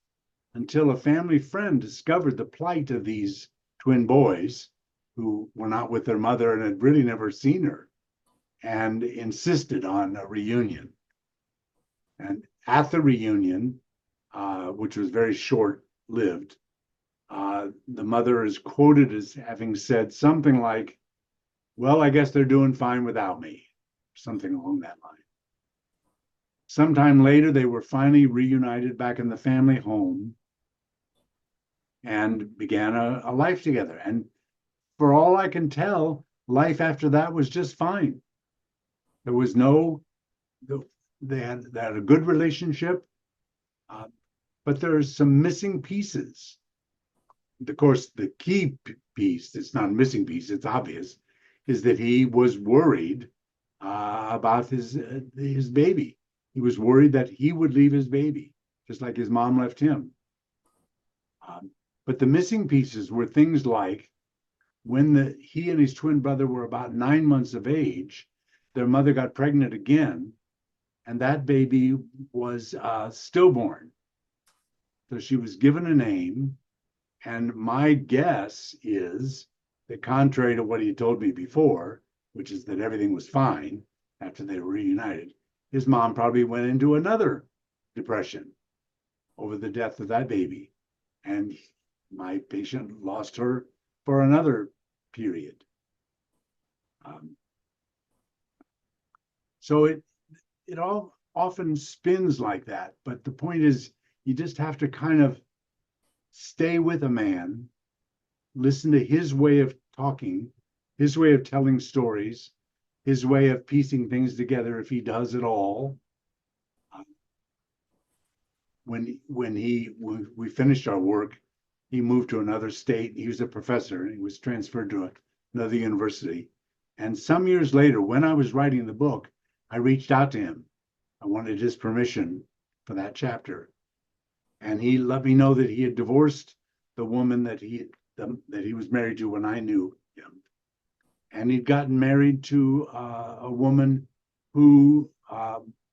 until a family friend discovered the plight of these twin boys who were not with their mother and had really never seen her, and insisted on a reunion. And at the reunion, which was very short-lived, the mother is quoted as having said something like, well, I guess they're doing fine without me, something along that line. Sometime later, they were finally reunited back in the family home and began a life together. And for all I can tell, life after that was just fine. There was no, they had a good relationship. but there's some missing pieces. Of course, the key piece, it's not a missing piece, it's obvious, is that he was worried about his baby. He was worried that he would leave his baby, just like his mom left him. But the missing pieces were things like when he and his twin brother were about 9 months of age, their mother got pregnant again, and that baby was stillborn. So she was given a name, and my guess is that contrary to what he told me before, which is that everything was fine after they were reunited, his mom probably went into another depression over the death of that baby. And my patient lost her for another period. So it all often spins like that. But the point is, you just have to kind of stay with a man, listen to his way of talking, his way of telling stories, his way of piecing things together, if he does at all. When we finished our work, he moved to another state. He was a professor, and he was transferred to another university. And some years later, when I was writing the book, I reached out to him. I wanted his permission for that chapter. And he let me know that he had divorced the woman that he was married to when I knew him. And he'd gotten married to a woman who,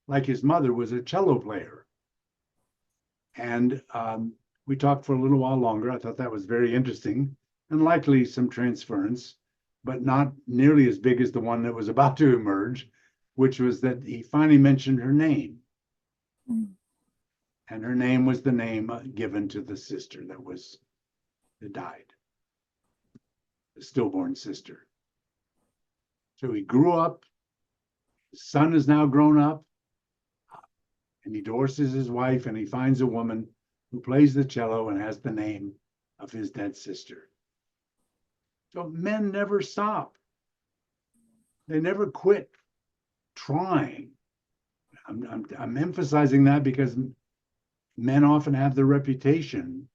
like his mother, was a cello player. And we talked for a little while longer. I thought that was very interesting and likely some transference, but not nearly as big as the one that was about to emerge, which was that he finally mentioned her name. Mm. And her name was the name given to the sister that died, the stillborn sister. So he grew up, his son is now grown up, and he divorces his wife, and he finds a woman who plays the cello and has the name of his dead sister. So men never stop. They never quit trying. I'm emphasizing that because men often have the reputation,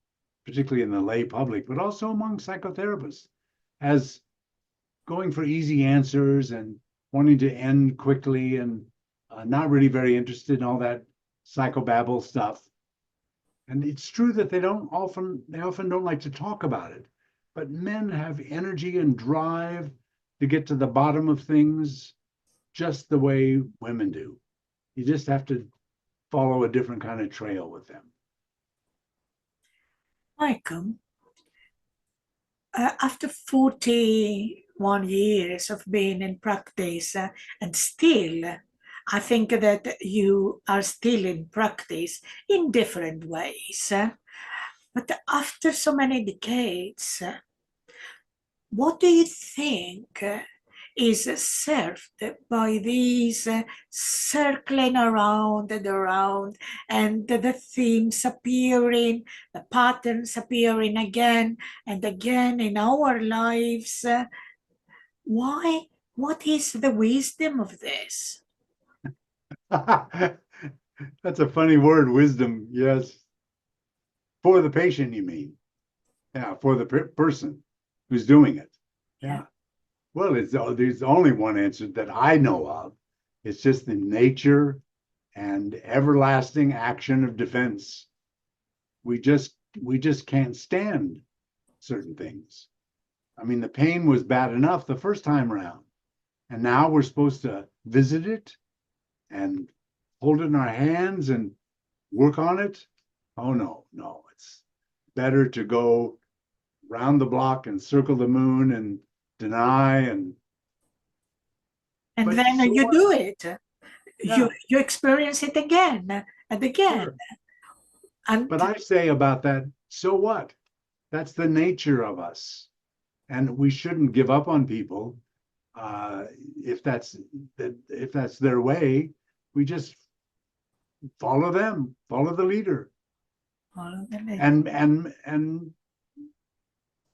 particularly in the lay public, but also among psychotherapists, as going for easy answers and wanting to end quickly and not really very interested in all that psychobabble stuff. And it's true that they often don't like to talk about it, but men have energy and drive to get to the bottom of things just the way women do. You just have to follow a different kind of trail with them. Michael, after 41 years of being in practice, and still, I think that you are still in practice in different ways. But after so many decades, what do you think is served by these circling around and around, and the themes appearing, the patterns appearing again and again in our lives? Why? What is the wisdom of this? That's a funny word, wisdom. Yes. For the patient, you mean? Yeah, for the person who's doing it. Yeah. Well, there's only one answer that I know of. It's just the nature and everlasting action of defense. We just can't stand certain things. I mean, the pain was bad enough the first time around, and now we're supposed to visit it and hold it in our hands and work on it. Oh no, it's better to go round the block and circle the moon and deny and then so you do it. Yeah. You experience it again and again. Sure. But I say about that, so what? That's the nature of us, and we shouldn't give up on people if that's their way. We just follow them, follow the leader, and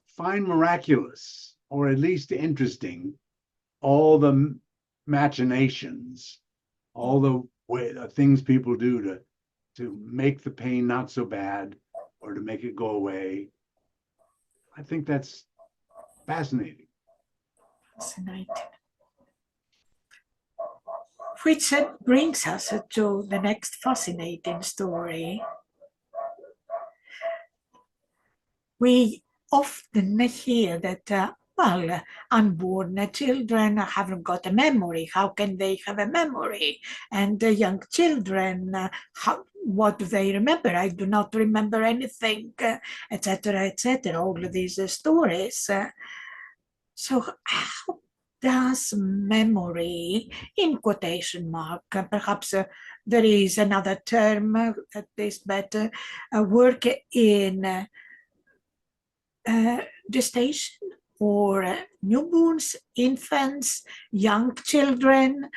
find miraculous, or at least interesting, all the machinations, all the things people do to to make the pain not so bad or to make it go away. I think that's fascinating. Fascinating. Which brings us to the next fascinating story. We often hear that, unborn children haven't got a memory. How can they have a memory? And young children, what do they remember? I do not remember anything, etc., etc. All of these stories. So how does memory, in quotation mark, perhaps there is another term that is better, work in gestation or newborns, infants, young children?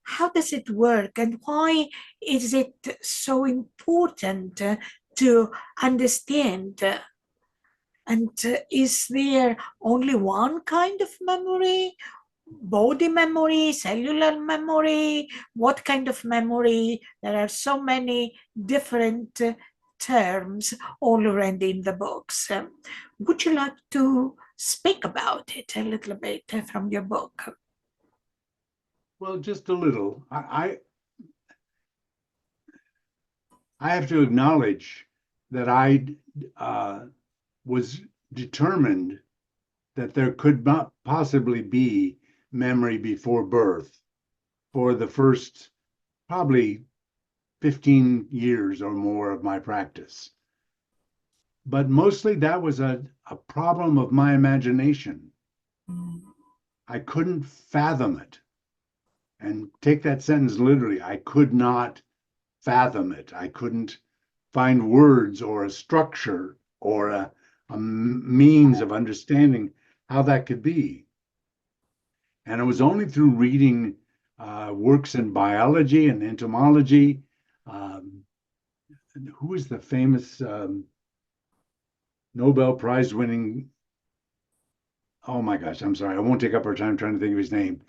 How does it work, and why is it so important to understand? And is there only one kind of memory? Body memory, cellular memory? What kind of memory? There are so many different terms all around in the books. Would you like to speak about it a little bit from your book? Well, just a little. I have to acknowledge that I was determined that there could not possibly be memory before birth for the first probably 15 years or more of my practice. But mostly that was a problem of my imagination. I couldn't fathom it. And take that sentence literally. I could not fathom it. I couldn't find words or a structure or a means of understanding how that could be. And it was only through reading works in biology and entomology. Who is the famous Nobel Prize winning? Oh my gosh, I'm sorry. I won't take up our time trying to think of his name.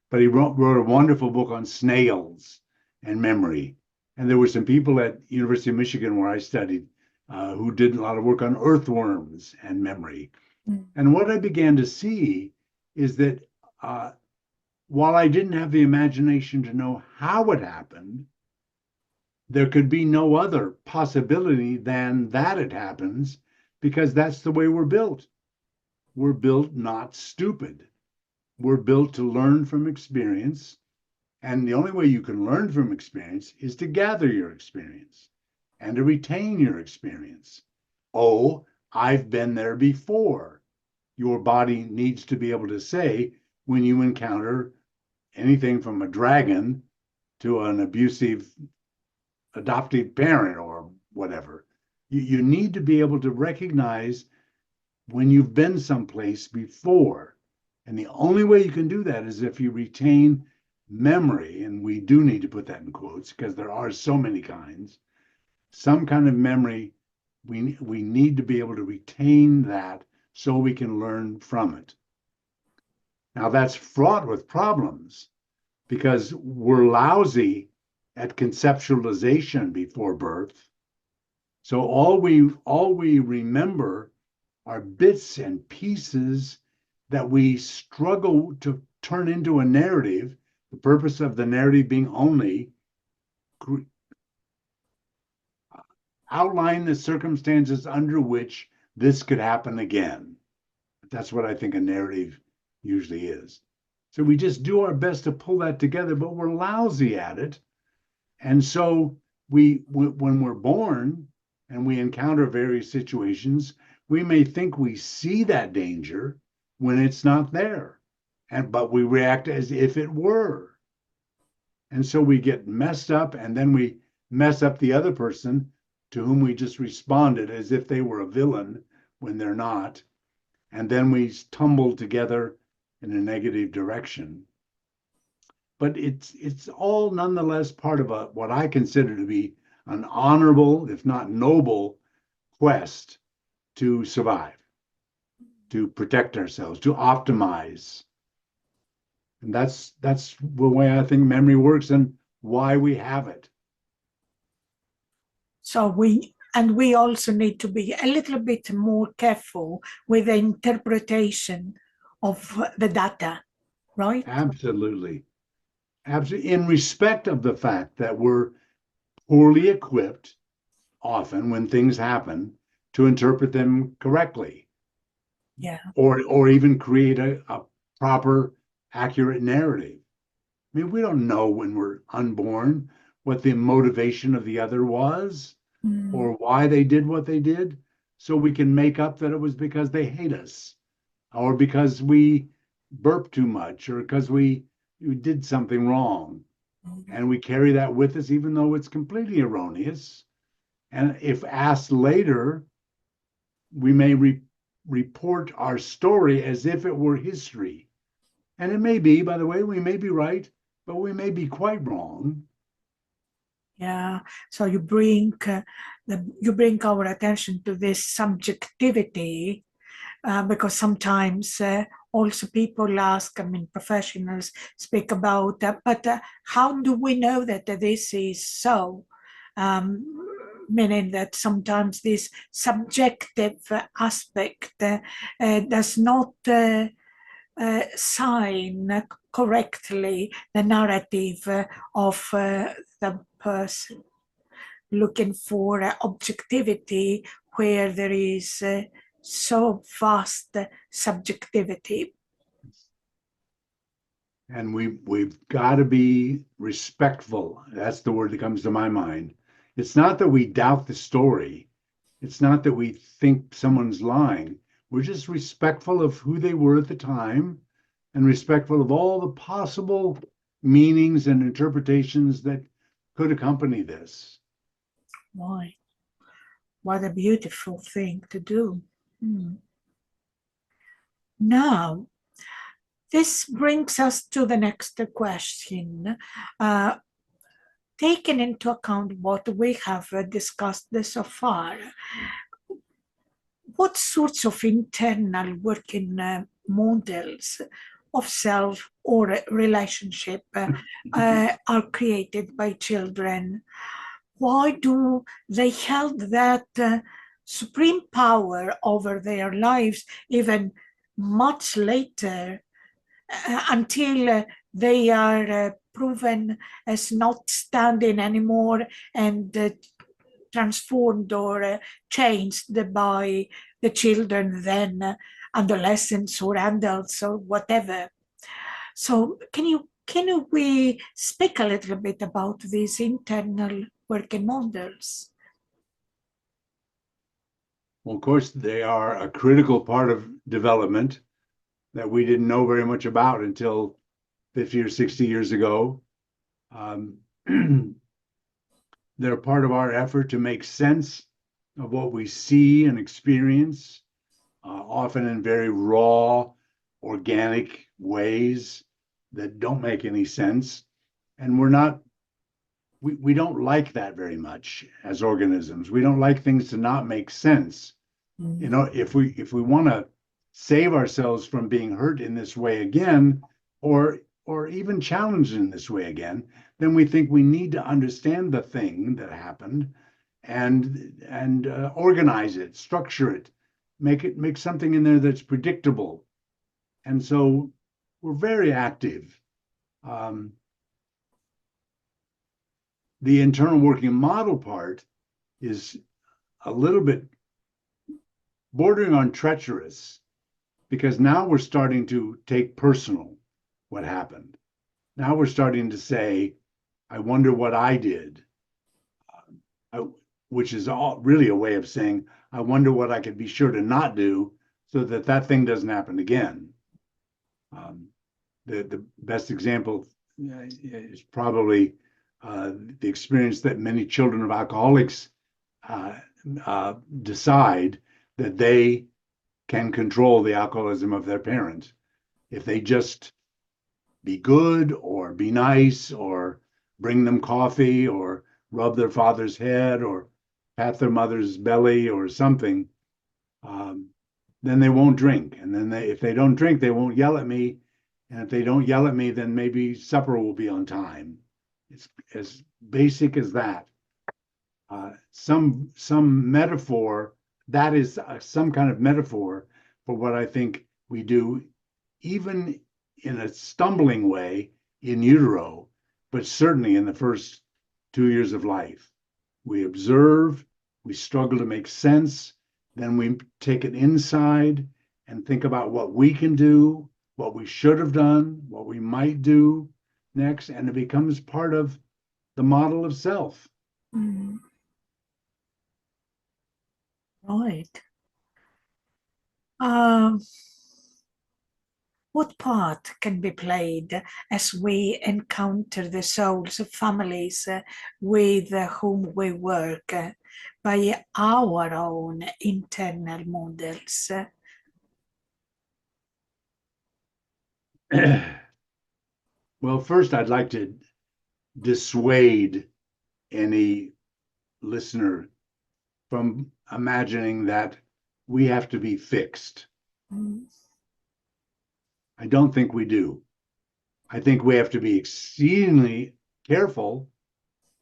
But he wrote a wonderful book on snails and memory. And there were some people at University of Michigan where I studied who did a lot of work on earthworms and memory. Mm. And what I began to see is that while I didn't have the imagination to know how it happened, there could be no other possibility than that it happens, because that's the way we're built. We're built not stupid. We're built to learn from experience. And the only way you can learn from experience is to gather your experience and to retain your experience. Oh, I've been there before. Your body needs to be able to say when you encounter anything from a dragon to an abusive adoptive parent or whatever. You need to be able to recognize when you've been someplace before. And the only way you can do that is if you retain memory, and we do need to put that in quotes because there are so many kinds, some kind of memory. We need to be able to retain that so we can learn from it. Now that's fraught with problems because we're lousy at conceptualization before birth. So all we remember are bits and pieces that we struggle to turn into a narrative. The purpose of the narrative being only outline the circumstances under which this could happen again. That's what I think a narrative usually is. So we just do our best to pull that together, but we're lousy at it. And so when we're born and we encounter various situations, we may think we see that danger when it's not there, but we react as if it were. And so we get messed up, and then we mess up the other person to whom we just responded as if they were a villain when they're not. And then we tumble together in a negative direction. But it's all nonetheless part of what I consider to be an honorable, if not noble, quest to survive, to protect ourselves, to optimize. And that's the way I think memory works and why we have it. So we also need to be a little bit more careful with the interpretation of the data, right? Absolutely. Absolutely. In respect of the fact that we're poorly equipped, often when things happen, to interpret them correctly Yeah. or even create a proper, accurate narrative. I mean, we don't know when we're unborn what the motivation of the other was Mm. or why they did what they did. So we can make up that it was because they hate us or because we burped too much or because we did something wrong. And we carry that with us, even though it's completely erroneous. And if asked later, we may report our story as if it were history. And it may be, by the way, we may be right, but we may be quite wrong. Yeah. So you bring our attention to this subjectivity, because sometimes also people ask, I mean, professionals speak about, but how do we know that this is so? Meaning that sometimes this subjective aspect does not sign correctly the narrative of the person, looking for objectivity where there is so vast subjectivity. And we've got to be respectful. That's the word that comes to my mind. It's not that we doubt the story. It's not that we think someone's lying. We're just respectful of who they were at the time and respectful of all the possible meanings and interpretations that could accompany this. Why? What a beautiful thing to do. Hmm. Now, this brings us to the next question. Uh, Taking into account what we have discussed so far, what sorts of internal working models of self or relationship are created by children? Why do they held that supreme power over their lives even much later, until they are proven as not standing anymore and transformed or changed by the children, then adolescents or adults or whatever? So can we speak a little bit about these internal working models? Well, of course, they are a critical part of development that we didn't know very much about until 50 or 60 years ago. Um, they're part of our effort to make sense of what we see and experience, often in very raw, organic ways that don't make any sense. And we don't like that very much as organisms. We don't like things to not make sense. You know, if we want to save ourselves from being hurt in this way again, or even challenged in this way again, then we think we need to understand the thing that happened and organize it, structure it, make something in there that's predictable. And so we're very active. Um, the internal working model part is a little bit bordering on treacherous because now we're starting to take personal what happened. Now we're starting to say, I wonder what I did, I, which is all really a way of saying, I wonder what I could be sure to not do so that that thing doesn't happen again. Um, the best example is probably the experience that many children of alcoholics uh, decide that they can control the alcoholism of their parent if they just be good or be nice or bring them coffee or rub their father's head or pat their mother's belly or something, um, then they won't drink. And then if they don't drink, they won't yell at me. And if they don't yell at me, then maybe supper will be on time. It's as basic as that. some metaphor that is some kind of metaphor for what I think we do, even in a stumbling way in utero, but certainly in the first 2 years of life. We observe, we struggle to make sense, then we take it inside and think about what we can do, what we should have done, what we might do next, and it becomes part of the model of self. Mm. Right. Um, what part can be played as we encounter the souls of families with whom we work by our own internal models? Well, first, I'd like to dissuade any listener from imagining that we have to be fixed. Mm. I don't think we do. I think we have to be exceedingly careful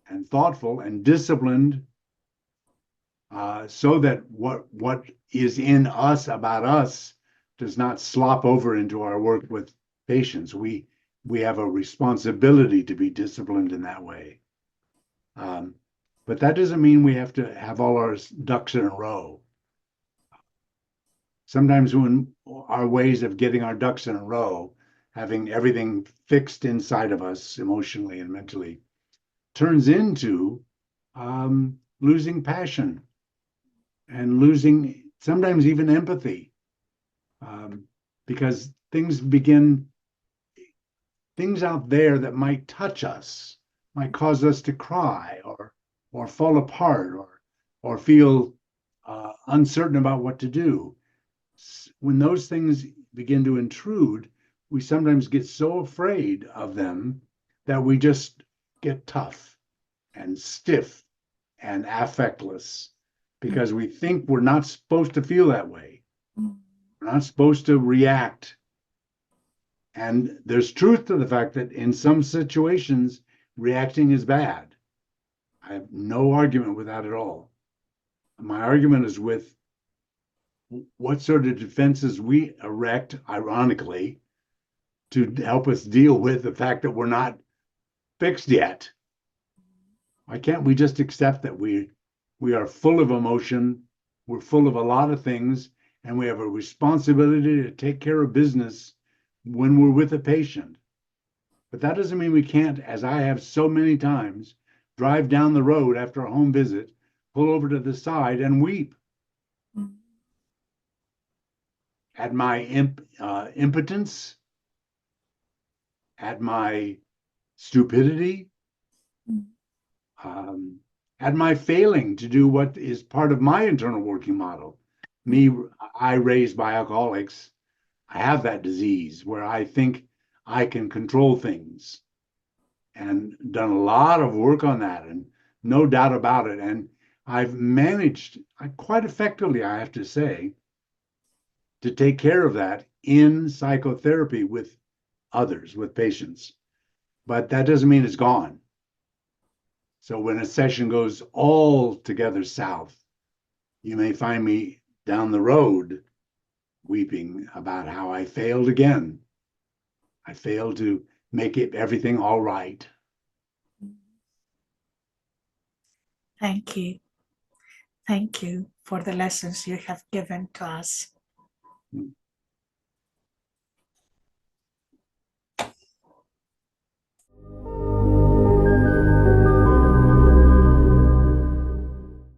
and thoughtful and disciplined, so that what is in us about us does not slop over into our work with patients. We have a responsibility to be disciplined in that way. But that doesn't mean we have to have all our ducks in a row. Sometimes when our ways of getting our ducks in a row, having everything fixed inside of us emotionally and mentally, turns into losing passion and losing sometimes even empathy, because things out there that might touch us, might cause us to cry or fall apart or feel uncertain about what to do. When those things begin to intrude, we sometimes get so afraid of them that we just get tough and stiff and affectless because we think we're not supposed to feel that way. We're not supposed to react. And there's truth to the fact that in some situations, reacting is bad. I have no argument with that at all. My argument is with what sort of defenses we erect, ironically, to help us deal with the fact that we're not fixed yet. Why can't we just accept that we are full of emotion, we're full of a lot of things, and we have a responsibility to take care of business when we're with a patient? But that doesn't mean we can't, as I have so many times, drive down the road after a home visit, pull over to the side and weep at my impotence, at my stupidity, at my failing to do what is part of my internal working model. I raised by alcoholics, I have that disease where I think I can control things, and done a lot of work on that, and no doubt about it. And I've managed quite effectively, I have to say, to take care of that in psychotherapy with others, with patients. But that doesn't mean it's gone. So when a session goes all together south, you may find me down the road weeping about how I failed again. I failed to make everything all right. Thank you. Thank you for the lessons you have given to us.